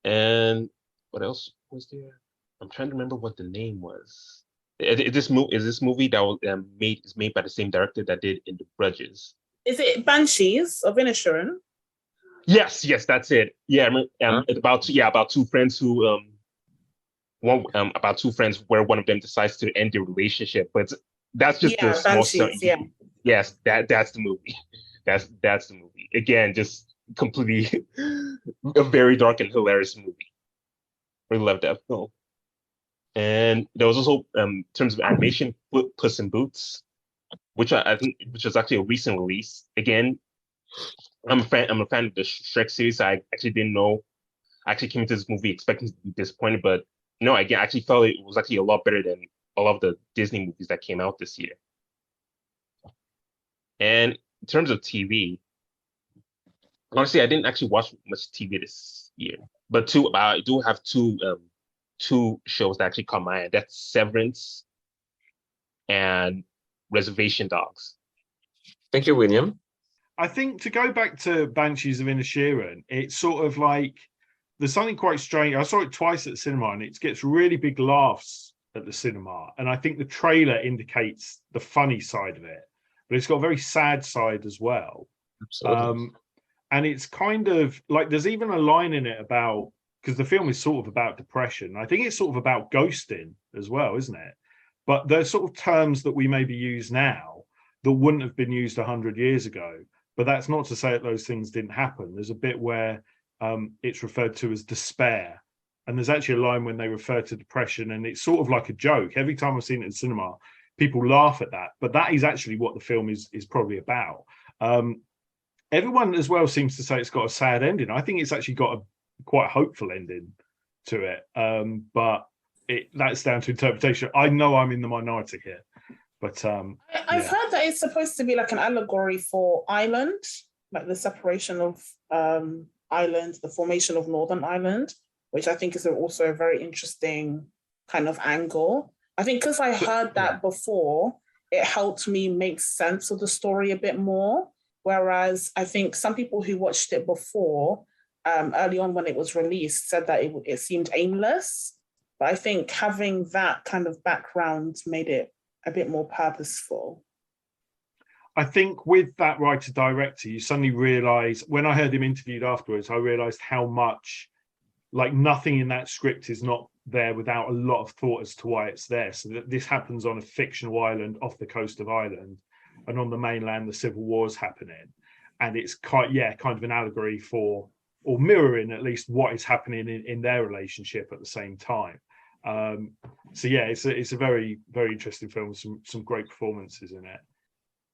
S11: And what else was there? I'm trying to remember what the name was. Is this movie that was made by the same director that did In the Grudges?
S9: Is it Banshees of Inisherin?
S11: Yes, that's it. Yeah, it's about two friends who about two friends where one of them decides to end their relationship, but that's just the small story.
S9: Yeah.
S11: Yes, that's the movie. That's the movie. Again, just completely a very dark and hilarious movie. Really love that film. And there was also, in terms of animation, Puss in Boots, which I think was actually a recent release. Again, I'm a fan of the Shrek series. I actually didn't know. I actually came into this movie expecting to be disappointed, but no, I actually felt it was actually a lot better than all of the Disney movies that came out this year. And in terms of TV, honestly, I didn't actually watch much TV this year, but I do have two shows that actually caught my eye. That's Severance and Reservation Dogs.
S3: Thank you, William.
S2: I think to go back to Banshees of Inisherin, it's sort of like there's something quite strange. I saw it twice at the cinema, and it gets really big laughs at the cinema. And I think the trailer indicates the funny side of it, but it's got a very sad side as well.
S3: Absolutely.
S2: And it's kind of like there's even a line in it about, because the film is sort of about depression. I think it's sort of about ghosting as well, isn't it? But there's sort of terms that we maybe use now that wouldn't have been used 100 years ago. But that's not to say that those things didn't happen. There's a bit where it's referred to as despair. And there's actually a line when they refer to depression, and it's sort of like a joke. Every time I've seen it in cinema, people laugh at that. But that is actually what the film is probably about. Everyone as well seems to say it's got a sad ending. I think it's actually got a quite hopeful ending to it. But that's down to interpretation. I know I'm in the minority here. But
S9: I've heard that it's supposed to be like an allegory for Ireland, like the separation of Ireland, the formation of Northern Ireland, which I think is also a very interesting kind of angle. I think because I heard that before, it helped me make sense of the story a bit more. Whereas I think some people who watched it before, early on when it was released, said that it seemed aimless. But I think having that kind of background made it a bit more purposeful.
S2: I think with that writer-director, you suddenly realise, when I heard him interviewed afterwards, I realised how much, like, nothing in that script is not there without a lot of thought as to why it's there. So that this happens on a fictional island off the coast of Ireland, and on the mainland, the Civil War's happening. And it's kind of an allegory for, or mirroring at least, what is happening in their relationship at the same time. So yeah, it's a very, very interesting film with some great performances in it.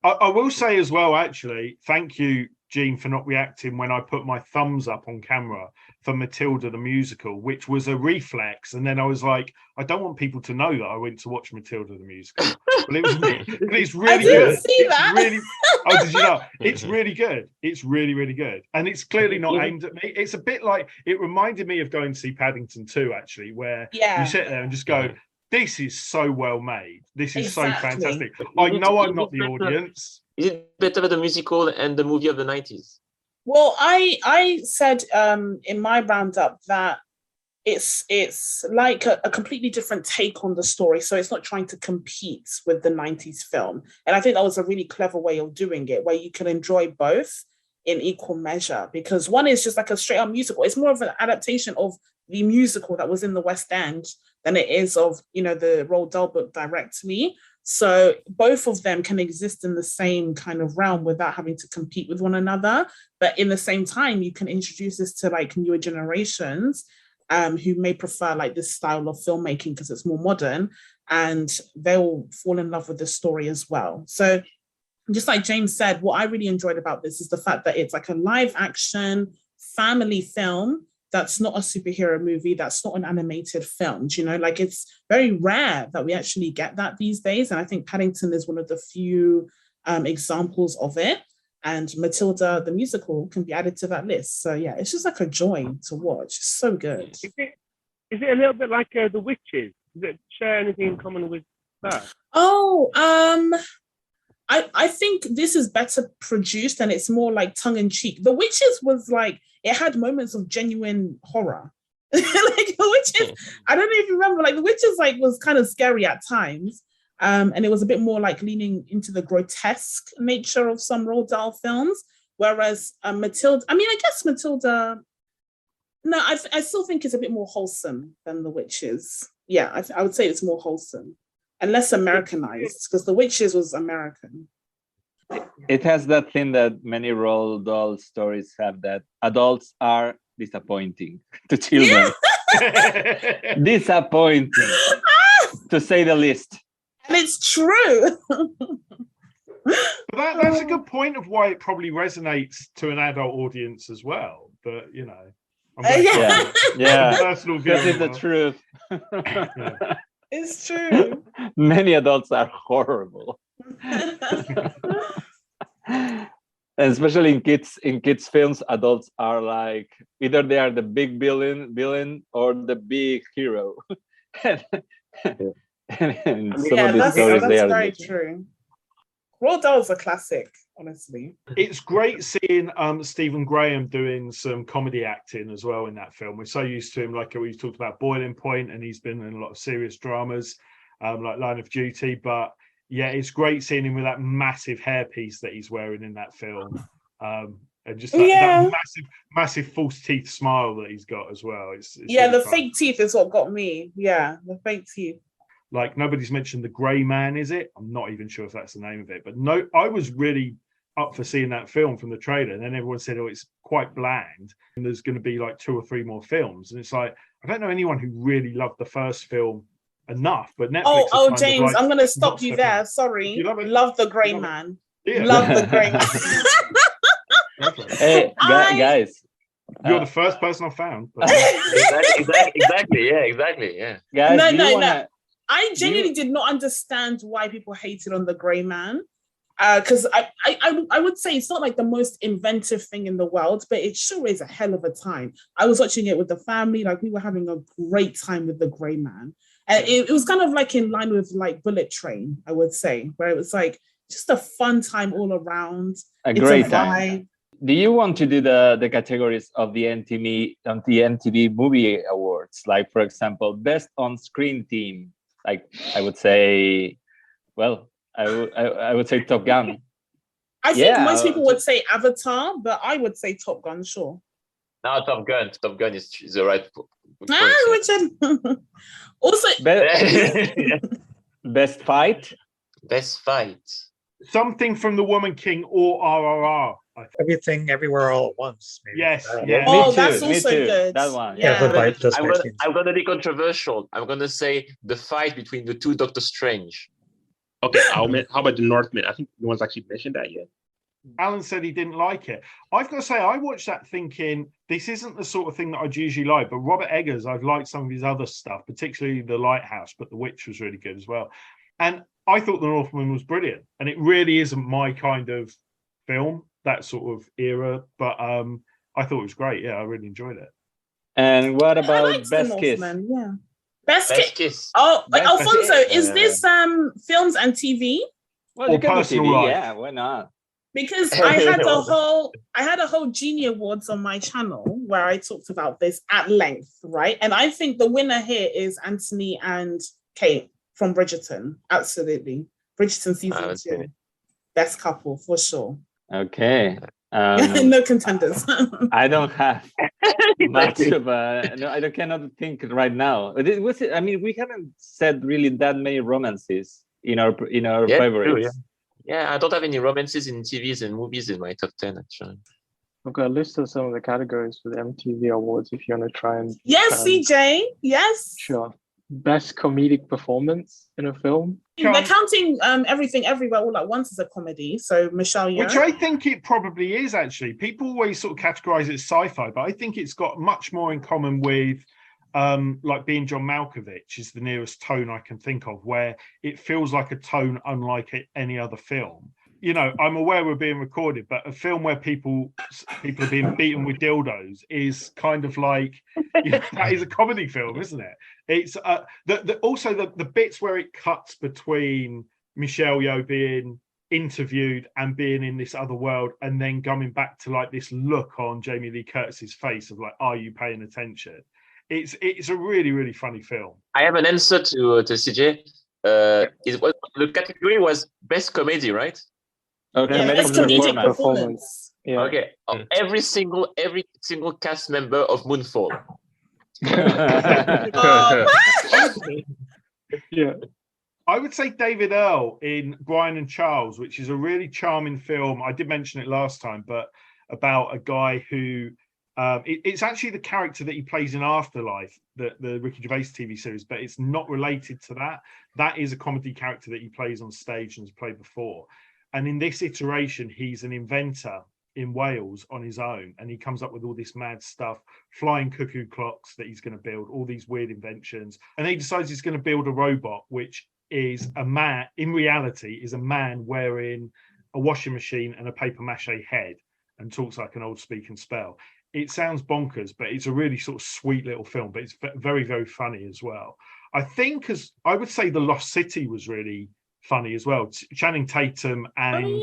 S2: I will say as well, actually, thank you, Gene, for not reacting when I put my thumbs up on camera for Matilda the musical, which was a reflex. And then I was like, I don't want people to know that I went to watch Matilda the musical. But it's really
S9: I didn't
S2: good.
S9: see
S2: It's
S9: that.
S2: really, oh, did you know? It's really good. It's really, really good. And it's clearly not aimed at me. It's a bit like, it reminded me of going to see Paddington 2, actually, where you sit there and just go, this is so well made. This is so fantastic. I know I'm not the audience.
S3: Is it better than the musical and the movie of the 90s?
S9: Well, I said in my roundup that it's like a completely different take on the story. So it's not trying to compete with the 90s film. And I think that was a really clever way of doing it, where you can enjoy both in equal measure, because one is just like a straight up musical. It's more of an adaptation of the musical that was in the West End than it is of, the Roald Dahl book directly. So both of them can exist in the same kind of realm without having to compete with one another. But in the same time, you can introduce this to like newer generations who may prefer like this style of filmmaking because it's more modern, and they'll fall in love with the story as well. So just like James said, what I really enjoyed about this is the fact that it's like a live action family film that's not a superhero movie, that's not an animated film. Like it's very rare that we actually get that these days. And I think Paddington is one of the few examples of it. And Matilda, the musical, can be added to that list. So yeah, it's just like a joy to watch. It's so good.
S12: Is it a little bit like The Witches? Does it share anything in common with that?
S9: Oh, I think this is better produced and it's more like tongue-in-cheek. The Witches was like, it had moments of genuine horror. Like The Witches, I don't know if you remember, like The Witches like was kind of scary at times. And it was a bit more like leaning into the grotesque nature of some Roald Dahl films. Whereas Matilda, I guess Matilda, no, I still think it's a bit more wholesome than The Witches. Yeah, I would say it's more wholesome and less Americanized, because The Witches was American.
S8: It has that thing that many Roald Dahl stories have, that adults are disappointing to children. Yeah. Disappointing, to say the least.
S9: And it's true.
S2: But that's a good point of why it probably resonates to an adult audience as well. But
S8: yeah,
S2: personal view.
S8: This is the truth.
S2: Yeah.
S9: It's true.
S8: Many adults are horrible. Especially in kids films, adults are like either they are the big villain or the big hero. And some of these stories,
S9: that's
S8: they are
S9: very true. Roald Dahl's a classic, honestly.
S2: It's great seeing Stephen Graham doing some comedy acting as well in that film. We're so used to him, like we talked about Boiling Point, and he's been in a lot of serious dramas, like Line of Duty. But yeah, it's great seeing him with that massive hairpiece that he's wearing in that film. And just that massive false teeth smile that he's got as well. It's
S9: yeah,
S2: really
S9: the
S2: fun.
S9: fake teeth is what got me. Yeah, the fake teeth.
S2: Like, nobody's mentioned The Grey Man, is it? I'm not even sure if that's the name of it. But no, I was really up for seeing that film from the trailer. And then everyone said, oh, it's quite bland. And there's going to be like 2 or 3 more films. And it's like, I don't know anyone who really loved the first film enough. But Netflix.
S9: Oh, James, I'm going to stop you there. Sorry.
S2: You love it?
S9: Love The Grey Man.
S2: Yeah.
S9: Love The Grey Man.
S8: Hey, guys.
S2: You're the first person I've found.
S3: Exactly. Yeah.
S8: Guys,
S9: no. I genuinely did not understand why people hated on The Grey Man. Because I would say it's not like the most inventive thing in the world, but it sure is a hell of a time. I was watching it with the family, like we were having a great time with The Grey Man. And it was kind of like in line with like Bullet Train, I would say, where it was like just a fun time all around.
S8: A great time. Do you want to do the categories of the MTV Movie Awards? Like, for example, best on-screen theme. Like, I would say, well, I would say Top Gun.
S9: I think most people would say Avatar, but I would say Top Gun, sure.
S3: No, Top Gun. Top Gun is the right point.
S9: Richard. Also,
S8: best fight.
S3: Best fight.
S2: Something from The Woman King or RRR.
S4: Everything, Everywhere, All at Once. Maybe.
S2: Yes.
S9: Oh, that's also good.
S8: That one.
S9: Yeah.
S3: I'm gonna be controversial. I'm gonna say the fight between the 2 Doctor Strange.
S11: Okay, how about The Northman? I think no one's actually mentioned that yet.
S2: Alan said he didn't like it. I've got to say, I watched that thinking this isn't the sort of thing that I'd usually like. But Robert Eggers, I've liked some of his other stuff, particularly The Lighthouse, but The Witch was really good as well. And I thought The Northman was brilliant. And it really isn't my kind of film, that sort of era. But I thought it was great. Yeah, I really enjoyed it.
S8: And what
S9: I
S8: about
S9: liked The
S8: Best Kiss?
S9: Northman, yeah. Best
S3: Best
S9: Kiss.
S3: Kiss.
S9: Oh,
S2: Best
S9: Alfonso,
S2: Kiss.
S9: is this films and TV?
S8: Well,
S2: Or
S8: you can do
S2: personal
S8: TV,
S2: life.
S8: yeah, why not?
S9: Because I had a whole Genie Awards on my channel where I talked about this at length, right? And I think the winner here is Anthony and Kate from Bridgerton. Absolutely. Bridgerton season 2. Best couple for sure.
S8: Okay.
S9: No contenders.
S8: I don't have much of a. No, I cannot think right now. I mean, we haven't said really that many romances in our favorites.
S3: True, yeah, I don't have any romances in TVs and movies in my top 10 actually.
S7: I've got a list of some of the categories for the MTV Awards if you want to try and.
S9: Yes, CJ. Yes.
S7: Sure. Best comedic performance in a film.
S9: They're counting Everything Everywhere All at Once as a comedy. So Michelle Yeoh.
S2: Which I think it probably is, actually. People always sort of categorize it as sci-fi, but I think it's got much more in common with like Being John Malkovich is the nearest tone I can think of, where it feels like a tone unlike any other film. You know, I'm aware we're being recorded, but a film where people are being beaten with dildos is kind of like, you know, that is a comedy film, isn't it? It's also the bits where it cuts between Michelle Yeoh being interviewed and being in this other world, and then coming back to like this look on Jamie Lee Curtis's face of like, are you paying attention? It's a really, really funny film.
S3: I have an answer to CJ. The category was best comedy, right?
S8: Okay,
S9: best comedic performance.
S7: Yeah.
S3: Okay, every single cast member of Moonfall.
S7: Yeah.
S2: I would say David Earl in Brian and Charles, which is a really charming film. I did mention it last time, but about a guy who it's actually the character that he plays in Afterlife, the Ricky Gervais TV series, but it's not related to that. That is a comedy character that he plays on stage and has played before. And in this iteration, he's an inventor in Wales on his own, and he comes up with all this mad stuff, flying cuckoo clocks that he's going to build, all these weird inventions. And he decides he's going to build a robot, which is a man, in reality, is a man wearing a washing machine and a paper mache head and talks like an old speak and spell. It sounds bonkers, but it's a really sort of sweet little film, but it's very, very funny as well. I think, as I would say, The Lost City was really funny as well. Channing Tatum and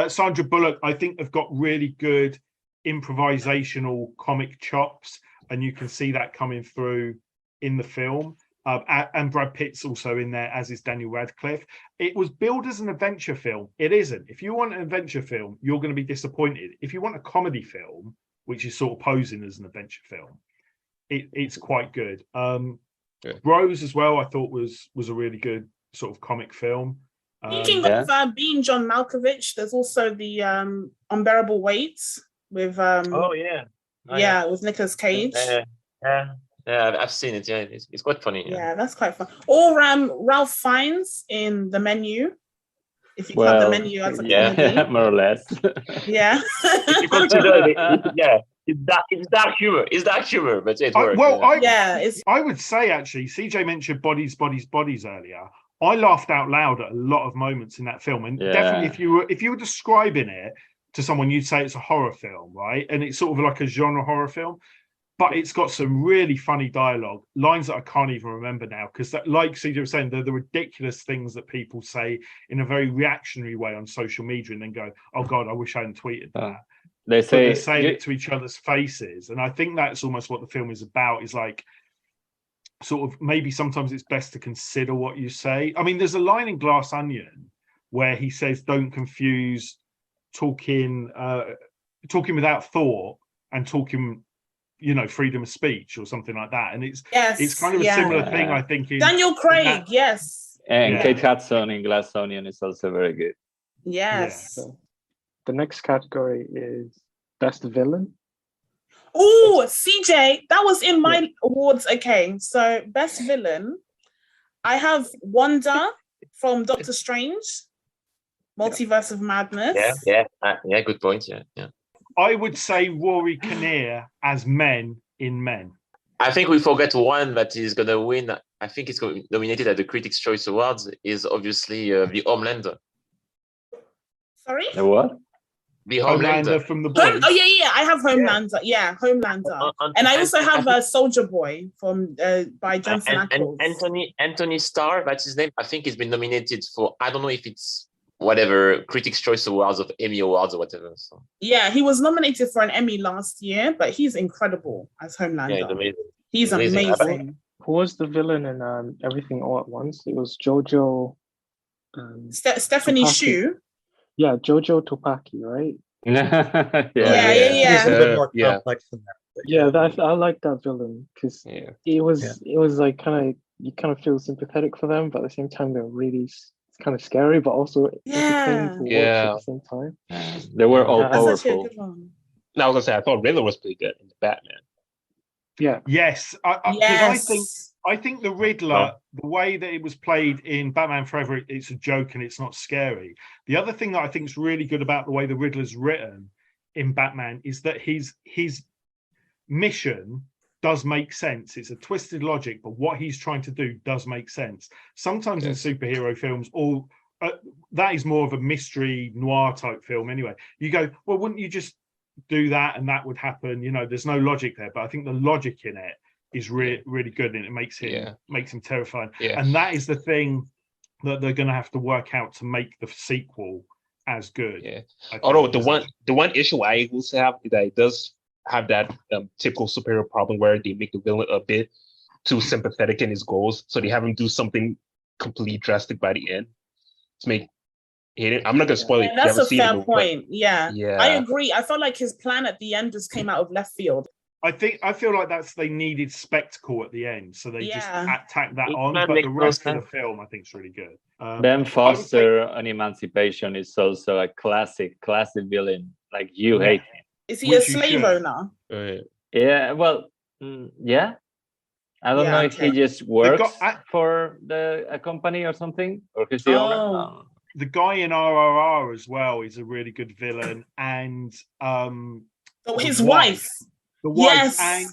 S2: Sandra Bullock, I think, have got really good improvisational comic chops, and you can see that coming through in the film. And Brad Pitt's also in there, as is Daniel Radcliffe. It was billed as an adventure film. It isn't. If you want an adventure film, you're going to be disappointed. If you want a comedy film, which is sort of posing as an adventure film, it's quite good. Rose as well, I thought was a really good sort of comic film.
S9: Speaking of Being John Malkovich, there's also the Unbearable Weight with with Nicolas Cage.
S3: Yeah, I've seen it. Yeah, it's quite funny.
S9: Yeah, that's quite fun. Or Ralph Fiennes in The Menu, if you count The Menu as a comedy.
S8: More or less.
S9: Yeah.
S3: If you consider it, it's dark humor. It's dark humor, but it works.
S2: I would say actually, CJ mentioned bodies earlier. I laughed out loud at a lot of moments in that film, and definitely if you were describing it to someone, you'd say it's a horror film, right? And it's sort of like a genre horror film. But it's got some really funny dialogue, lines that I can't even remember now, because like CJ was saying, they're the ridiculous things that people say in a very reactionary way on social media and then go, oh God, I wish I hadn't tweeted that.
S8: They're
S2: saying it to each other's faces. And I think that's almost what the film is about, is like, sort of maybe sometimes it's best to consider what you say. I mean, there's a line in Glass Onion where he says, don't confuse talking without thought and talking, you know, freedom of speech or something like that. And it's kind of a similar thing, I think.
S9: Daniel Craig, yes.
S8: And Kate Hudson in Glass Onion is also very good.
S9: Yes.
S7: Yeah. So the next category is Best Villain.
S9: Oh, CJ, that was in my awards. Okay, so Best Villain, I have Wanda from Doctor Strange, Multiverse of Madness.
S3: Yeah. Good point. Yeah.
S2: I would say Rory Kinnear as Men in Men.
S3: I think we forget one that is going to win. I think it's nominated at the Critics' Choice Awards. Is obviously the Homelander.
S9: Sorry?
S8: The what?
S3: The Homelander
S2: from the Boys.
S9: Oh yeah. I have Homelander. Yeah, Homelander. And I also have Soldier Boy from by Jensen Ackles.
S3: Anthony Starr, that's his name. I think he's been nominated for. I don't know if it's whatever Critics' Choice Awards or Emmy Awards or whatever. So.
S9: Yeah, he was nominated for an Emmy last year, but he's incredible as Homelander.
S3: Yeah, he's amazing.
S9: He's amazing.
S7: Who was the villain in Everything All at Once? It was Jojo.
S9: Stephanie
S7: Tupaki.
S9: Shu.
S7: Yeah, Jojo Tupaki, right?
S9: Yeah.
S4: He's a bit more
S3: Yeah.
S4: complex than that. But
S7: Yeah, I like that villain because it was like you kind of feel sympathetic for them, but at the same time they're really kind of scary, but also entertaining to watch at the same time.
S8: They were all
S9: That's actually a
S8: powerful.
S9: good one.
S11: Now I was gonna say I thought Riddler was pretty good in Batman.
S7: Yeah.
S2: Yes, I think the Riddler, the way that it was played in Batman Forever, it's a joke and it's not scary. The other thing that I think is really good about the way the Riddler's written in Batman is that his mission does make sense. It's a twisted logic, but what he's trying to do does make sense. Sometimes in superhero films, that is more of a mystery noir type film anyway. You go, well, wouldn't you just do that and that would happen? You know, there's no logic there, but I think the logic in it is really good and it makes him terrifying. And that is the thing that they're going to have to work out to make the sequel as good.
S11: Although the one issue I will have is that it does have that typical superhero problem where they make the villain a bit too sympathetic in his goals, so they have him do something completely drastic by the end to make it. I'm not gonna spoil it.
S9: That's a fair point. Yeah,
S11: yeah,
S9: I agree. I felt like his plan at the end just came out of left field.
S2: I feel like they needed spectacle at the end, so they just tacked that on. But the rest of the film, I think, is really good.
S8: Ben Foster on Emancipation is also a classic villain. Like you hate him.
S9: Is he a slave owner?
S8: Yeah. Well, yeah. I don't know if he just works for a company or something, or he's the owner.
S2: The guy in RRR as well is a really good villain, and
S9: his wife.
S2: The wife and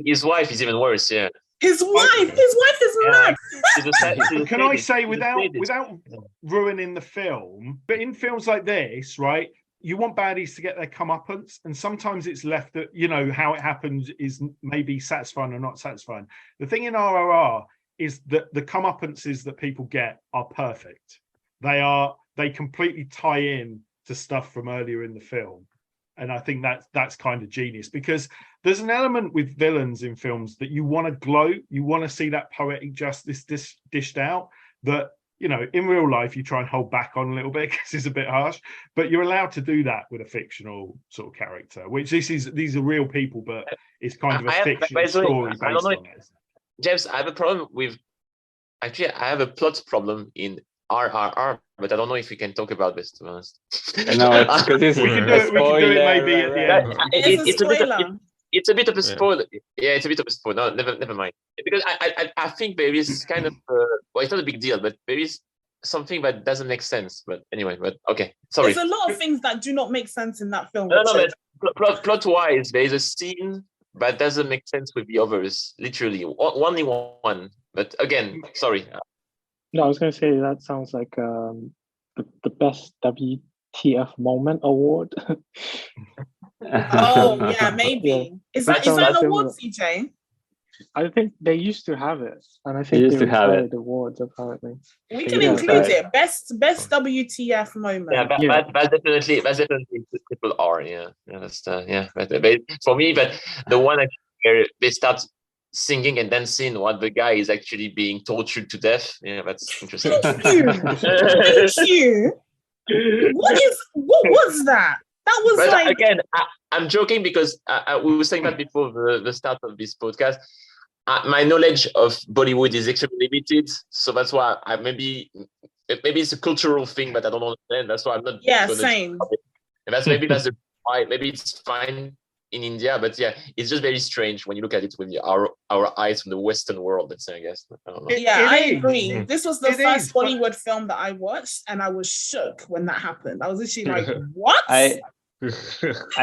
S3: his wife is even worse. Yeah.
S9: His wife is mad.
S2: Can I say without ruining the film, but in films like this, right? You want baddies to get their comeuppance, and sometimes it's left that, you know, how it happens is maybe satisfying or not satisfying. The thing in RRR is that the comeuppances that people get are perfect. They completely tie in to stuff from earlier in the film. And I think that's kind of genius, because there's an element with villains in films that you want to gloat, you want to see that poetic justice dished out, that, you know, in real life, you try and hold back on a little bit because it's a bit harsh, but you're allowed to do that with a fictional sort of character, which these are real people, but it's kind of a fictional story based on it.
S3: James, I have a problem with, actually, I have a plot problem in RRR, but I don't know if we can talk about this, to be honest.
S8: No, it's because it's
S2: we can do it maybe at the end.
S3: It's a bit of a spoiler. Yeah, it's a bit of a spoiler. No, never mind. Because I think there is kind of well, it's not a big deal, but there is something that doesn't make sense. But anyway, okay, sorry.
S9: There's a lot of things that do not make sense in that film.
S3: No, but plot-wise, there is a scene that doesn't make sense with the others. Literally, only one. But again, sorry.
S7: No, I was going to say that sounds like the best WTF moment award.
S9: Oh yeah, maybe.
S7: Yeah.
S9: Is that an award, CJ?
S7: I think they used to have it, and I think they retired awards apparently.
S9: We can include it. Best WTF moment.
S3: Yeah, that's definitely triple R. Yeah, that's But for me, but the one where they start singing and dancing while the guy is actually being tortured to death. Yeah, that's interesting.
S9: Thank you. What was that? That was
S3: but
S9: like
S3: again. I'm joking because we were saying that before the start of this podcast. My knowledge of Bollywood is extremely limited, so that's why maybe it's a cultural thing, but I don't understand. That's why I'm not.
S9: Yeah, same.
S3: And that's the why. Maybe it's fine in India, but yeah, it's just very strange when you look at it with our eyes from the Western world. Let's say, I guess. I don't know.
S9: I agree.
S2: Mm.
S9: This was the first Bollywood film that I watched, and I was shook when that happened. I was literally like, "What?"
S8: I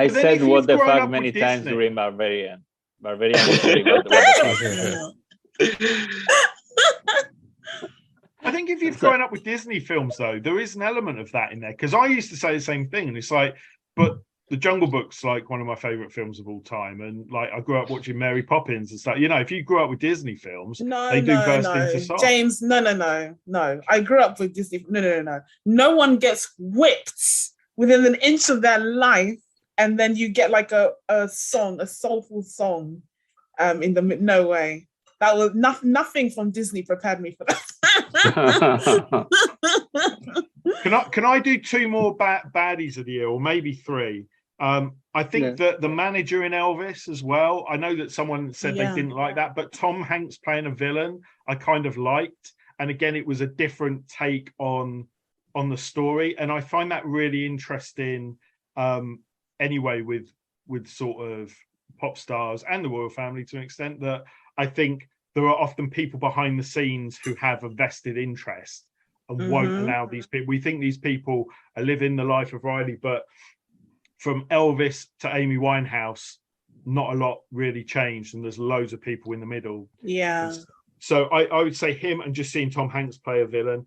S8: said "what the fuck" many times during Barbarian. Barbarian was very what the
S2: I think if you've grown up with Disney films, though, there is an element of that in there. Because I used to say the same thing, and it's like, but The Jungle Book's like one of my favorite films of all time, and like I grew up watching Mary Poppins and stuff. You know, if you grew up with Disney films, they do burst into song.
S9: James, no. I grew up with Disney. No. No one gets whipped within an inch of their life, and then you get like a song, a soulful song. No way. That was nothing from Disney prepared me for that.
S2: Can I do two more baddies of the year, or maybe three? I think that the manager in Elvis as well. I know that someone said they didn't like that, but Tom Hanks playing a villain, I kind of liked. And again, it was a different take on the story, and I find that really interesting. Anyway, with sort of pop stars and the royal family to an extent, that I think there are often people behind the scenes who have a vested interest and won't allow these people. We think these people are living the life of Riley, but from Elvis to Amy Winehouse, not a lot really changed, and there's loads of people in the middle.
S9: Yeah.
S2: So I would say him, and just seeing Tom Hanks play a villain.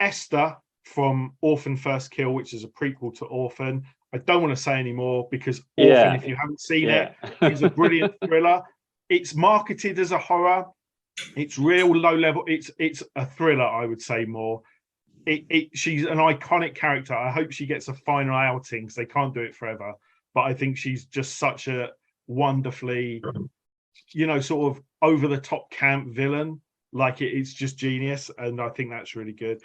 S2: Esther from Orphan First Kill, which is a prequel to Orphan. I don't want to say any more because Orphan, if you haven't seen it, is a brilliant thriller. It's marketed as a horror. It's real low level. It's a thriller, I would say more. She's an iconic character. I hope she gets a final outing because they can't do it forever. But I think she's just such a wonderfully, sort of over the top camp villain. Like it's just genius, and I think that's really good.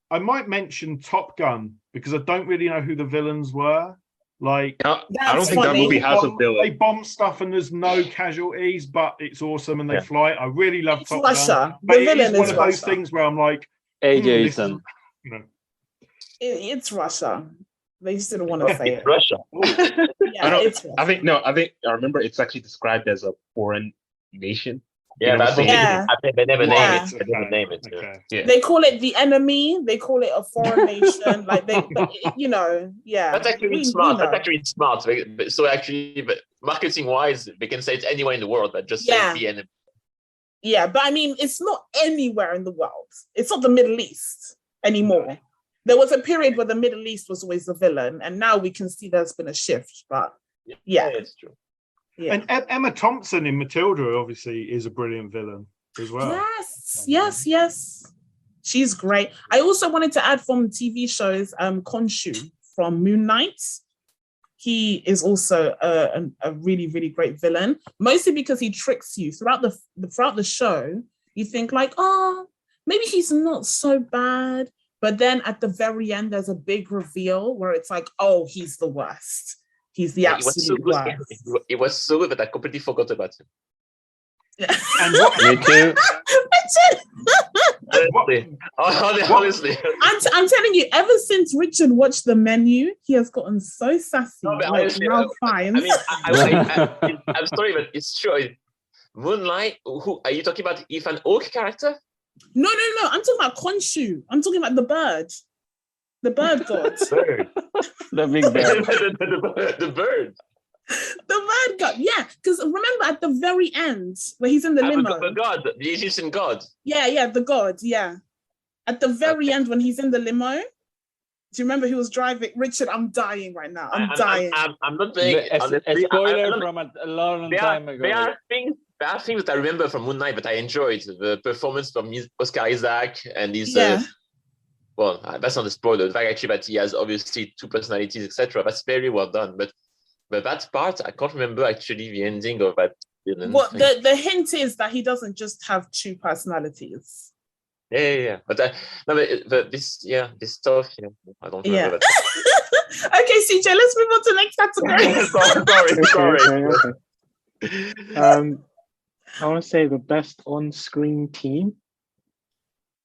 S2: I might mention Top Gun because I don't really know who the villains were. Like,
S11: I don't think that movie has a villain.
S2: They bomb stuff and there's no casualties, but it's awesome and they fly. I really love Top Gun.
S9: The villain is
S2: one of those things where I'm like,
S8: Jason.
S9: It's Russia. They just didn't want to say it.
S8: Russia.
S9: It's Russia.
S11: I think I remember it's actually described as a foreign nation.
S3: Yeah, they never name it. They never name it.
S2: Okay.
S11: Yeah.
S9: They call it the enemy. They call it a foreign nation. Like
S3: That's actually smart. That's actually smart. So actually, but marketing-wise, they can say it anywhere in the world, but just say the enemy.
S9: Yeah, but I mean, it's not anywhere in the world. It's not the Middle East anymore. There was a period where the Middle East was always the villain, and now we can see there's been a shift. But yeah,
S3: it's true.
S2: Yeah. And Emma Thompson in Matilda obviously is a brilliant villain as well.
S9: Yes. She's great. I also wanted to add from TV shows, Khonshu from Moon Knight. He is also a really, really great villain, mostly because he tricks you throughout the show. You think like, oh, maybe he's not so bad. But then at the very end, there's a big reveal where it's like, oh, he's the worst. He's the absolute worst.
S3: It was so good that I completely forgot about him.
S2: And me too.
S3: Honestly.
S9: I'm telling you, ever since Richard watched The Menu, he has gotten so sassy.
S3: No, honestly, I'm sorry, but it's true. Moonlight, who are you talking about? Ethan Hawke character?
S9: No. I'm talking about Khonshu. I'm talking about the bird. The bird god.
S8: The big bird.
S3: The bird.
S9: The bird god. Yeah, because remember at the very end where he's in the limo.
S3: The god, the Egyptian god.
S9: Yeah, the god. Yeah. At the very end when he's in the limo. Do you remember he was driving? Richard, I'm dying right now. I'm dying.
S3: I'm not saying
S8: a spoiler from a long time ago.
S3: There are things that I remember from Moon Knight, but I enjoyed the performance from Oscar Isaac and his. Well, that's not a spoiler. The fact actually that he has obviously two personalities, etc. That's very well done. But that part, I can't remember actually the ending of that villain.
S9: Well, the hint is that he doesn't just have two personalities.
S3: Yeah. But this stuff, I don't remember that.
S9: Okay, CJ, let's move on to the next category.
S7: Sorry. I want to say the best on-screen team.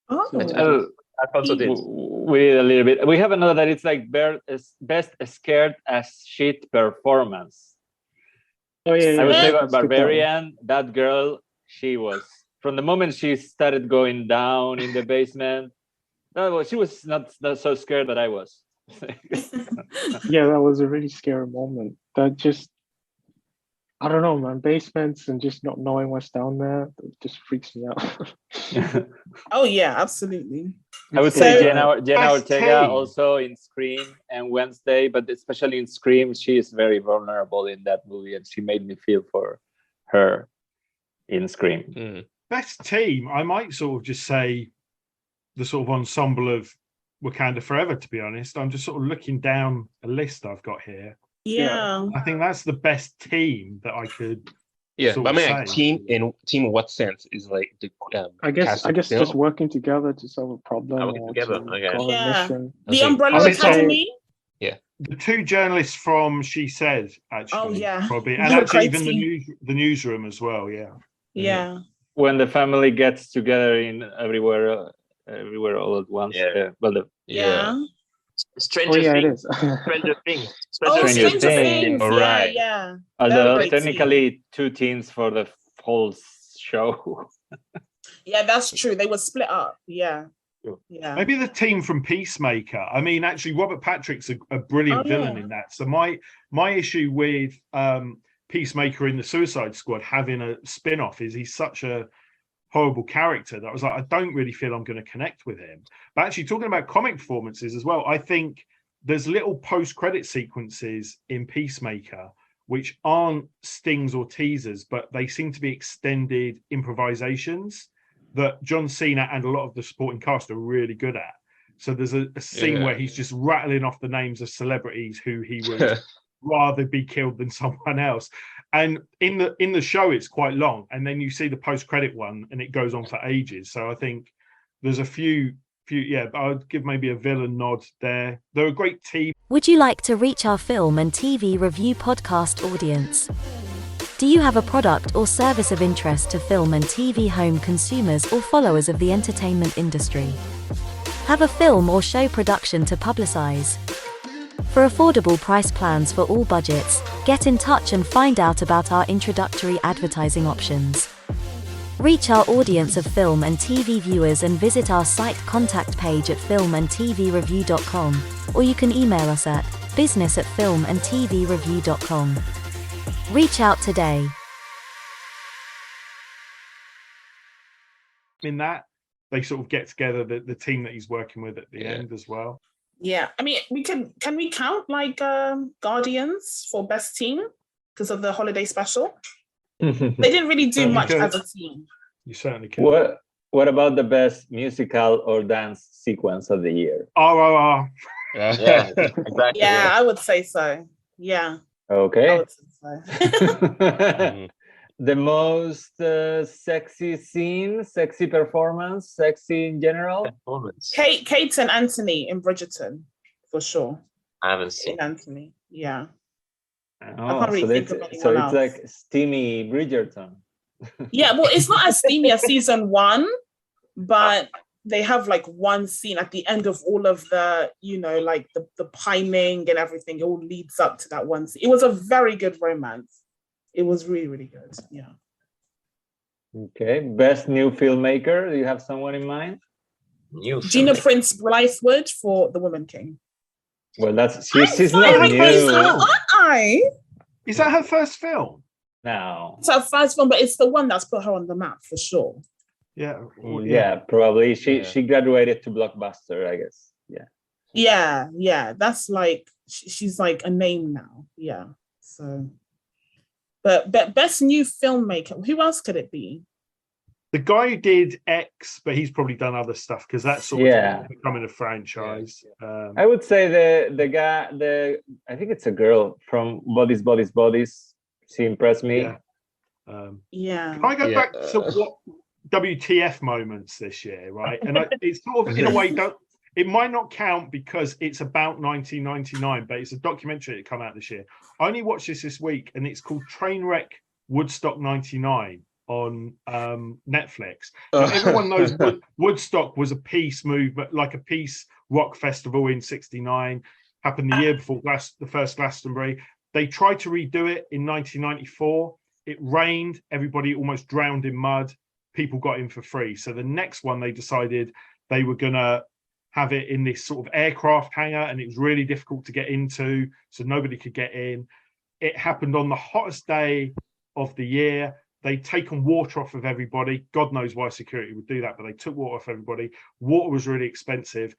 S9: Oh.
S3: I also did.
S8: We did a little bit. We have another that it's like best scared as shit performance.
S7: Oh yeah,
S8: I would
S7: yeah.
S8: say
S7: Skip that one.
S8: Barbarian, that girl, she was, from the moment she started going down in the basement, she was not so scared that I was.
S7: Yeah, that was a really scary moment. That just, I don't know, man. Basements and just not knowing what's down there, it just freaks me out.
S9: Oh yeah, absolutely.
S8: I would
S7: It's
S8: say
S7: like,
S8: Jenna
S2: Best
S8: Ortega
S2: team.
S8: also in Scream and Wednesday, but especially in Scream, she is very vulnerable in that movie, and she made me feel for her in Scream.
S2: Best team, I might sort of just say the sort of ensemble of Wakanda Forever, to be honest. I'm just sort of looking down a list I've got here.
S9: Yeah.
S2: I think that's the best team that I could
S11: Yeah,
S2: sort
S11: but I
S2: of
S11: mean, like,
S2: say.
S11: team in what sense is like the
S7: I guess
S11: cast of film?
S7: just working together to solve a problem
S3: Working
S7: or
S3: together,
S7: to
S3: okay.
S7: go on a
S9: Yeah.
S7: mission.
S9: The
S11: Okay.
S9: Umbrella
S2: I would say-
S9: Academy.
S2: The two journalists from She Said, actually.
S9: Oh, yeah.
S2: Probably. And
S9: They're a
S2: actually
S9: great
S2: even
S9: team.
S2: the newsroom as well, yeah.
S9: Yeah.
S8: When the family gets together in everywhere all at once.
S3: Yeah.
S9: Yeah.
S3: Stranger
S7: Oh yeah, it
S3: Things.
S7: is.
S3: Stranger Things.
S9: Oh,
S8: Stranger
S9: Stranger
S8: Things.
S9: Things.
S11: All
S9: Yeah,
S11: right.
S9: yeah.
S8: Although
S9: great
S8: technically 2 teams for the whole show.
S9: Yeah, that's true. They were split up. Yeah.
S2: Sure.
S9: Yeah.
S2: Maybe the team from Peacemaker. I mean, actually, Robert Patrick's a brilliant
S9: Oh,
S2: villain
S9: yeah.
S2: in that. So my issue with Peacemaker in the Suicide Squad having a spin-off is he's such a horrible character that I was like, I don't really feel I'm going to connect with him. But actually, talking about comic performances as well, I think there's little post-credit sequences in Peacemaker which aren't stings or teasers, but they seem to be extended improvisations that John Cena and a lot of the supporting cast are really good at. So there's a scene where he's just rattling off the names of celebrities who he would rather be killed than someone else. And in the show, it's quite long. And then you see the post-credit one and it goes on for ages. So I think there's a few, but I would give maybe a villain nod there. They're a great team.
S1: Would you like to reach our film and TV review podcast audience? Do you have a product or service of interest to film and TV home consumers or followers of the entertainment industry? Have a film or show production to publicize? For affordable price plans for all budgets, get in touch and find out about our introductory advertising options. Reach our audience of film and TV viewers and visit our site contact page at filmandtvreview.com, or you can email us at business@filmandtvreview.com. Reach out today.
S2: In that, they sort of get together the team that he's working with at the end as well.
S9: Yeah. I mean, can we count like Guardians for best team because of the holiday special? They didn't really do
S2: Certainly
S9: much
S2: could.
S9: as a team.
S2: You certainly can.
S8: What about the best musical or dance sequence of the year?
S2: RRR.
S3: Yeah, exactly.
S9: Yeah, I would say so. Yeah. I
S8: Okay.
S9: would say so.
S8: The most sexy scene, sexy performance, sexy in general.
S3: Performance.
S9: Kate and Anthony in Bridgerton, for sure.
S3: I haven't seen.
S9: Kate and Anthony. Yeah.
S8: Oh,
S9: can't really
S8: so
S9: think
S8: it's,
S9: of anyone
S8: so it's
S9: else.
S8: like steamy Bridgerton.
S9: Yeah, well, it's not as steamy as season 1, but they have like one scene at the end of all of the, like the pining and everything. It all leads up to that one scene. It was a very good romance. It was really, really good. Yeah.
S8: Okay. Best new filmmaker. Do you have someone in mind?
S3: New
S9: Gina
S3: film.
S9: Prince Blythewood for The Woman King.
S8: Well, she's not
S9: Very
S8: new.
S9: so, aren't I?
S2: Is that her first film?
S8: No.
S9: It's her first film, but it's the one that's put her on the map for sure.
S2: Yeah.
S8: Yeah, probably. She graduated to Blockbuster, I guess. Yeah.
S9: Yeah. That's like she's like a name now. Yeah. So, but best new filmmaker. Who else could it be?
S2: The guy who did X, but he's probably done other stuff because that's sort of becoming a franchise.
S8: I would say the guy, I think it's a girl from Bodies. She impressed me.
S9: Yeah.
S2: Can I go back to what WTF moments this year, right? And it's sort of in a way it might not count because it's about 1999, but it's a documentary that came out this year. I only watched this week, and it's called Trainwreck Woodstock 99 on Netflix. Now, everyone knows Woodstock was a peace movement, like a peace rock festival in '69. Happened the year before the first Glastonbury. They tried to redo it in 1994. It rained, everybody almost drowned in mud. People got in for free. So the next one, they decided they were going to have it in this sort of aircraft hangar, and it was really difficult to get into, so nobody could get in. It happened on the hottest day of the year. They'd taken water off of everybody. God knows why security would do that, but they took water off everybody. Water was really expensive.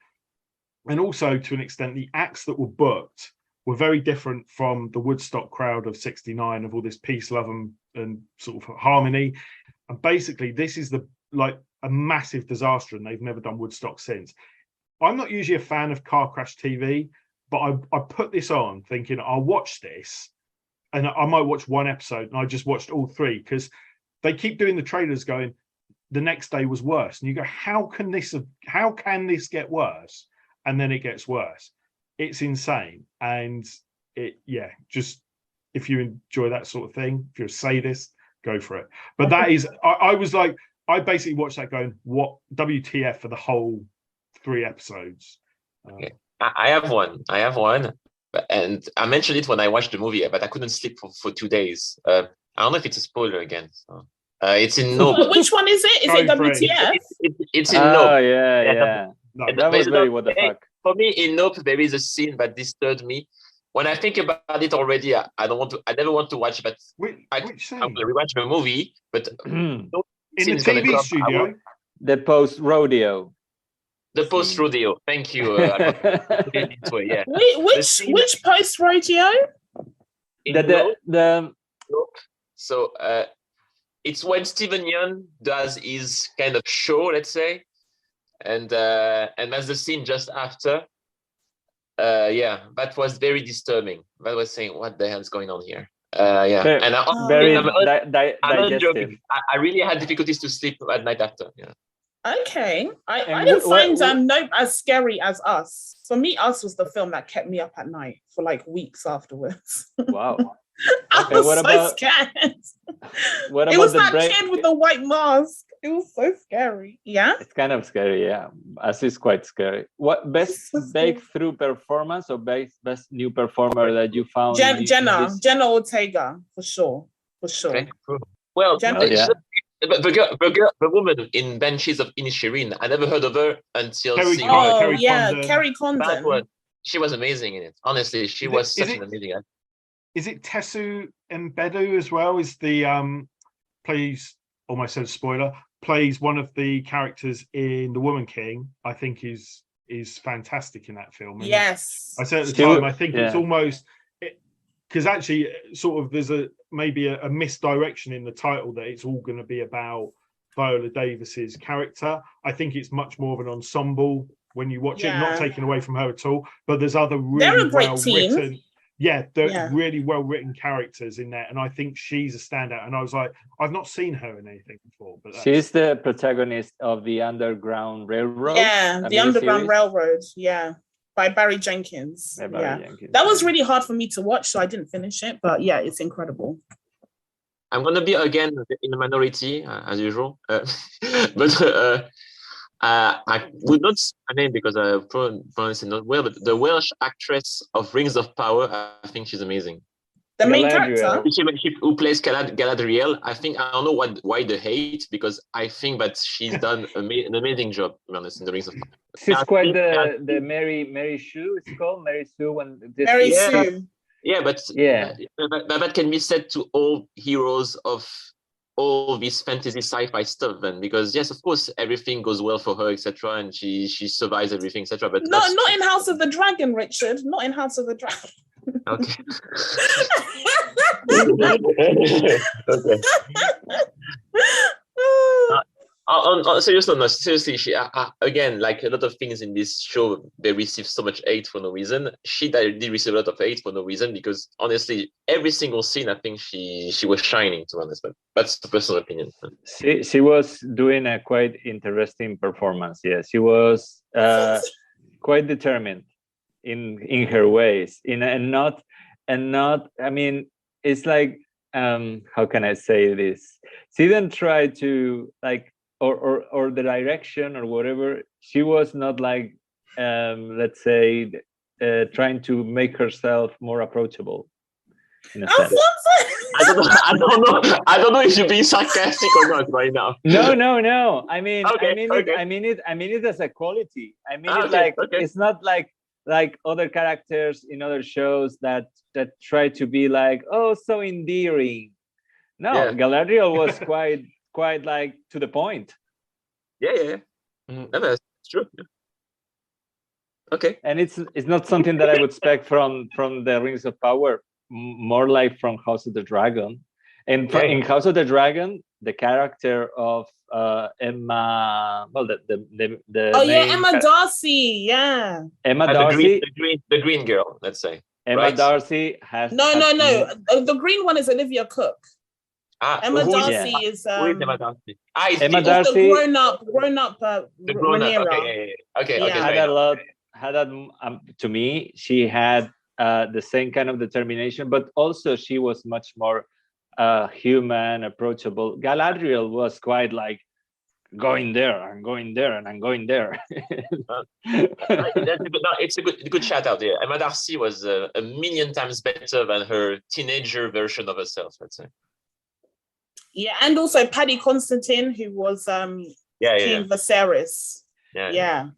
S2: And also, to an extent, the acts that were booked were very different from the Woodstock crowd of '69, of all this peace, love, and sort of harmony. And basically, this is like a massive disaster, and they've never done Woodstock since. I'm not usually a fan of car crash TV, but I put this on thinking I'll watch this, and I might watch one episode, and I just watched all three because they keep doing the trailers going, the next day was worse. And you go, how can this get worse? And then it gets worse. It's insane. And just if you enjoy that sort of thing, if you're a sadist, go for it. But that is, I was like, I basically watched that going, what WTF for the whole 3 episodes.
S3: Okay. I have one. And I mentioned it when I watched the movie, but I couldn't sleep for 2 days. I don't know if it's a spoiler again. So. It's in Nope.
S9: Which one is it? Is it WTF?
S3: It's in Nope.
S8: Oh, yeah.
S2: No,
S8: that was very what the fuck.
S3: For me, in Nope, there is a scene that disturbed me. When I think about it already, I never want to watch, but
S2: which scene?
S3: I'm going to rewatch the movie. But
S2: in the TV studio?
S8: The post-rodeo.
S3: The post-rodeo. Thank you. Yeah.
S9: Which post-rodeo?
S3: So it's when Steven Yeun does his kind of show, let's say, and that's the scene just after. That was very disturbing. That was saying, what the hell is going on here? And I'm joking. I really had difficulties to sleep at night after. Yeah.
S9: Okay, I didn't find Nope as scary as Us. For me, Us was the film that kept me up at night for like weeks afterwards.
S8: Wow.
S9: I was so scared. It was that kid with the white mask. It was so scary. Yeah,
S8: it's kind of scary. Yeah, Us is quite scary. What best breakthrough performance or best new performer that you found?
S9: Jenna Ortega for sure.
S3: Okay. Well, the woman in Banshees of Inisherin, I never heard of her until seeing her.
S9: Kerry Condon.
S3: She was amazing in it. Honestly, she was such an amazing actor.
S2: Is it Tessu Mbedu as well? Is the plays, almost said spoiler, plays one of the characters in The Woman King, I think is fantastic in that film. And
S9: yes.
S2: I said at the time, I think it's almost, because actually sort of there's maybe a misdirection in the title that it's all going to be about Viola Davis's character. I think it's much more of an ensemble when you watch it, not taken away from her at all, but there's other really well-written, really well-written characters in there, and I think she's a standout. And I was like, I've not seen her in anything before, but
S8: she's the protagonist of the Underground Railroad.
S9: The Underground Railroad, by Barry Jenkins. Jenkins. That was really hard for me to watch, so I didn't finish it, but it's incredible.
S3: I'm gonna be again in the minority as usual, but I would not say her name because I pronounce it not well, but the Welsh actress of Rings of Power, I think she's amazing.
S9: The main character?
S3: Who plays Galadriel. I don't know why the hate, because I think that she's done an amazing job, to be honest, in the Rings of Power.
S8: She's quite the Mary Sue, it's called Mary Sue.
S9: Sue.
S3: Yeah, but that can be said to all heroes of all this fantasy sci-fi stuff, then, because yes, of course, everything goes well for her, etc., and she survives everything, etc. But
S9: not in House of the Dragon, Richard. Not in House of the Dragon.
S3: Okay. Seriously, she again, like a lot of things in this show, they receive so much hate for no reason. She did receive a lot of hate for no reason, because honestly, every single scene, I think she was shining, to be honest. But that's the personal opinion.
S8: She was doing a quite interesting performance. Yes, she was quite determined in her ways, and not. I mean, it's like how can I say this? She didn't try to like. Or the direction or whatever, she was not like, let's say, trying to make herself more approachable. in a sense.
S3: I don't know if you're being sarcastic or not right now.
S8: No. I mean,
S3: Okay,
S8: I mean it as a quality. I mean it
S3: Okay,
S8: like
S3: okay.
S8: it's not like other characters in other shows that try to be like, oh, so endearing. No,
S3: Yeah.
S8: Galadriel was quite like to the point.
S3: Yeah. No, that's true. Yeah. Okay.
S8: And it's not something that I would expect from the Rings of Power, more like from House of the Dragon. And in House of the Dragon, the character of Emma, well, the main
S9: Emma Darcy, yeah.
S8: Emma Darcy,
S3: the green girl, let's say.
S8: Emma Darcy has
S9: No. The green one is Olivia Cook. Emma Darcy is
S3: who is Emma Darcy?
S8: Emma Darcy,
S9: the grown up
S3: the grown up. Okay.
S8: had to me, she had the same kind of determination, but also she was much more human, approachable. Galadriel was quite like going there, I'm going there, and I'm going there.
S3: It's a good shout out there. Emma Darcy was a million times better than her teenager version of herself, let's say.
S9: Yeah, and also Paddy Constantine, who was King Viserys. Yeah.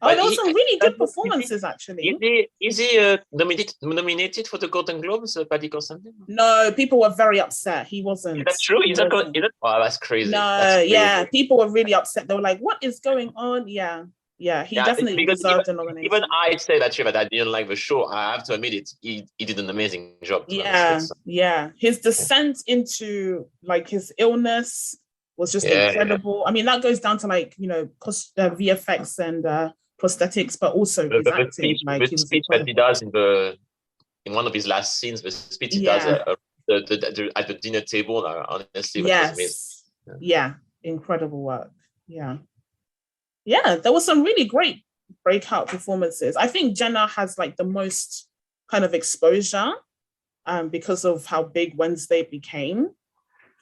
S9: Oh, there were some really good performances, actually.
S3: Is he nominated for the Golden Globes, Paddy Constantine?
S9: No, people were very upset. He wasn't.
S3: Is that true? Oh, that's crazy.
S9: No, yeah, people were really upset. They were like, "What is going on?" Yeah, he definitely deserved a nomination.
S3: Even I say that I didn't like the show. I have to admit it. He did an amazing job.
S9: Yeah. His descent into like his illness was just incredible. I mean, that goes down to like VFX and prosthetics, but also his acting.
S3: The speech that he does in one of his last scenes, the speech he does at the dinner table. Honestly, was amazing.
S9: Yeah, incredible work. Yeah, there was some really great breakout performances. I think Jenna has like the most kind of exposure because of how big Wednesday became.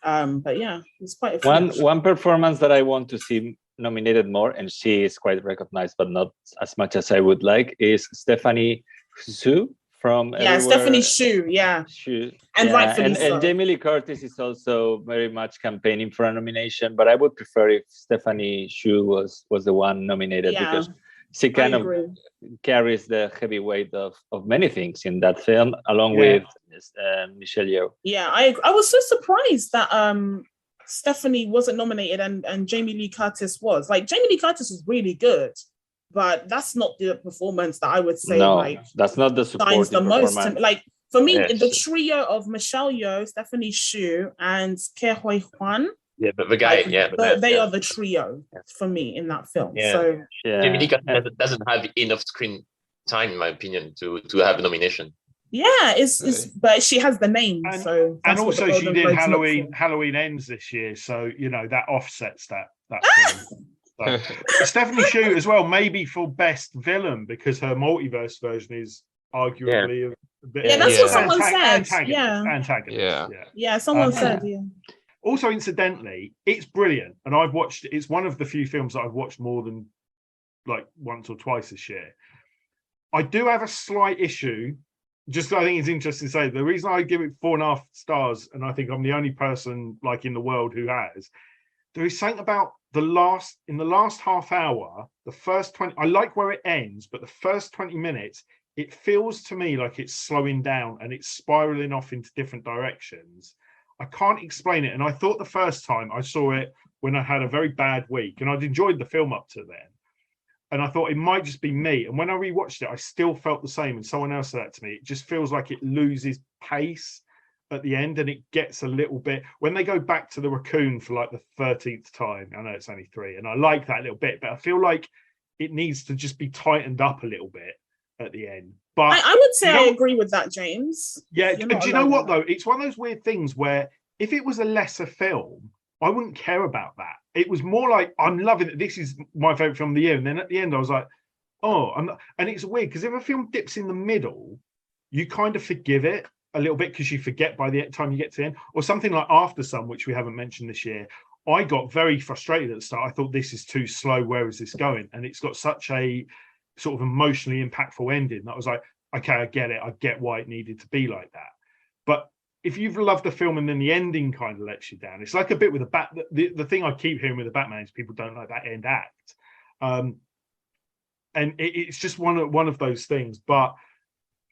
S9: But yeah, it's quite a few.
S8: One performance that I want to see nominated more, and she is quite recognized, but not as much as I would like, is Stephanie Hsu from
S9: Stephanie Hsu, and rightfully so.
S8: And Jamie Lee Curtis is also very much campaigning for a nomination, but I would prefer if Stephanie Hsu was the one nominated, because she kind of carries the heavy weight of many things in that film, along with Michelle Yeoh.
S9: Yeah, I was so surprised that Stephanie wasn't nominated and Jamie Lee Curtis was. Like, Jamie Lee Curtis was really good, but that's not the performance that I would say
S8: that's not the supporting
S9: the most. Like, for me, the trio of Michelle Yeoh, Stephanie Hsu, and Ke Huy Quan.
S3: Yeah, but the guy,
S9: they are the trio for me in that film.
S3: Yeah.
S9: So
S3: Jamie Lee Curtis doesn't have enough screen time, in my opinion, to have a nomination.
S9: Yeah, but she has the name.
S2: And also she did Halloween Ends this year, so that offsets that film. So, Stephanie Hsu as well, maybe for best villain, because her multiverse version is arguably a bit.
S9: Yeah, that's what someone said.
S2: Antagonist.
S9: Someone said.
S2: Also, incidentally, it's brilliant, and I've watched. It's one of the few films that I've watched more than like once or twice this year. I do have a slight issue. Just, I think it's interesting to say, the reason I give it 4.5 stars, and I think I'm the only person like in the world who has, there is something about in the last half hour, the first 20, I like where it ends, but the first 20 minutes, it feels to me like it's slowing down and it's spiraling off into different directions. I can't explain it. And I thought the first time I saw it when I had a very bad week, and I'd enjoyed the film up to then. And I thought it might just be me. And when I rewatched it, I still felt the same. And someone else said that to me. It just feels like it loses pace at the end, and it gets a little bit, when they go back to the raccoon for like the 13th time, I know it's only 3, and I like that a little bit, but I feel like it needs to just be tightened up a little bit at the end. But
S9: I would say I agree with that, James.
S2: Yeah, do you know what though? It's one of those weird things where if it was a lesser film, I wouldn't care about that. It was more like, I'm loving it. This is my favorite film of the year. And then at the end, I was like, I'm not. And it's weird because if a film dips in the middle, you kind of forgive it a little bit because you forget by the time you get to the end. Or something like After Sun, which we haven't mentioned this year. I got very frustrated at the start. I thought, this is too slow. Where is this going? And it's got such a sort of emotionally impactful ending that I was like, okay, I get it. I get why it needed to be like that. But if you've loved the film and then the ending kind of lets you down, it's like a bit with the thing I keep hearing with the Batman is people don't like that end act. And it's just one of those things, but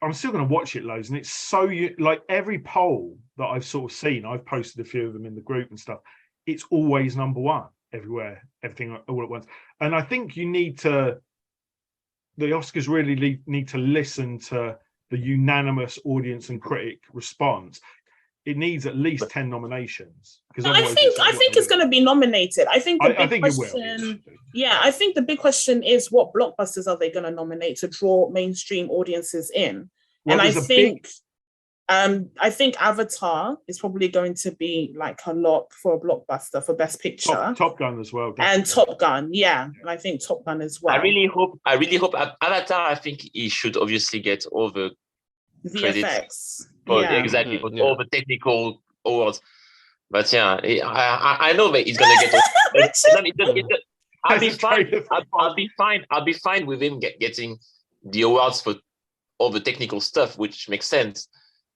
S2: I'm still going to watch it loads. And it's so, like, every poll that I've sort of seen, I've posted a few of them in the group and stuff, it's always number one everywhere, everything all at once. And I think the Oscars really need to listen to the unanimous audience and critic response. It needs at least 10 nominations.
S9: No, I think it's going to be nominated. I think the big question, I think the big question is what blockbusters are they going to nominate to draw mainstream audiences in? Well, and I think Avatar is probably going to be like a lock for a blockbuster for Best Picture.
S2: Top Gun as well, definitely.
S9: And Top Gun, yeah, and I think Top Gun as well.
S3: I really hope Avatar. I think he should obviously get all the
S9: VFX.
S3: Exactly, for all the technical awards. But yeah, I know that he's gonna get. I'll be fine. I'll be fine with him getting the awards for all the technical stuff, which makes sense.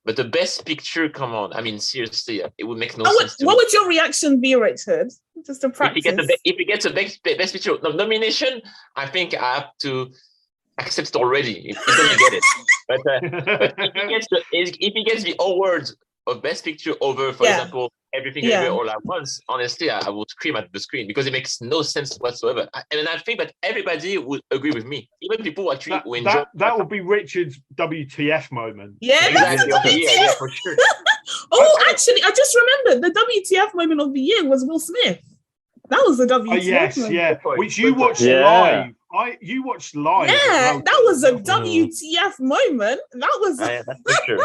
S3: But the Best Picture, come on! I mean, seriously, it would make no sense.
S9: What would your reaction be, Richard? Just to practice.
S3: If he gets a Best Picture nomination, I think I have to accept it already. He's gonna get it. But if he gets the awards of Best Picture over, for example, Everything Everywhere All at Once, honestly, I would scream at the screen because it makes no sense whatsoever. And I think that everybody would agree with me, even people actually who enjoy
S2: that would be Richard's WTF moment.
S9: Yeah,
S3: exactly. Yeah, for sure.
S9: Actually, I just remembered the WTF moment of the year was Will Smith. That was the WTF moment.
S2: Which you watched live. You watched live.
S9: Yeah, that was a WTF moment. That was.
S3: That's for sure.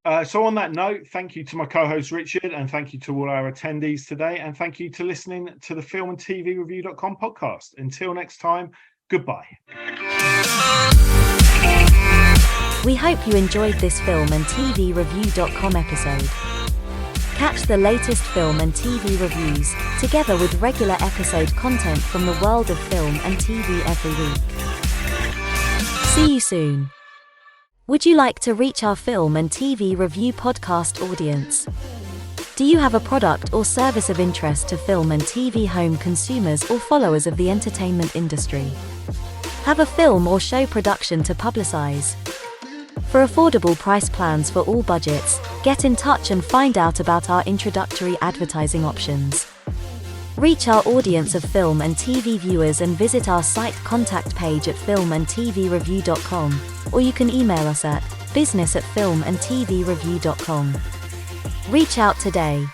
S3: Yeah.
S2: So on that note, thank you to my co-host Richard, and thank you to all our attendees today, and thank you to listening to the Film and TV Review.com podcast. Until next time, goodbye.
S1: We hope you enjoyed this Film and TV Review.com episode. Catch the latest film and TV reviews, together with regular episode content from the world of film and TV every week. See you soon. Would you like to reach our film and TV review podcast audience? Do you have a product or service of interest to film and TV home consumers or followers of the entertainment industry? Have a film or show production to publicize? For affordable price plans for all budgets, get in touch and find out about our introductory advertising options. Reach our audience of film and TV viewers and visit our site contact page at filmandtvreview.com, or you can email us at business@filmandtvreview.com. Reach out today.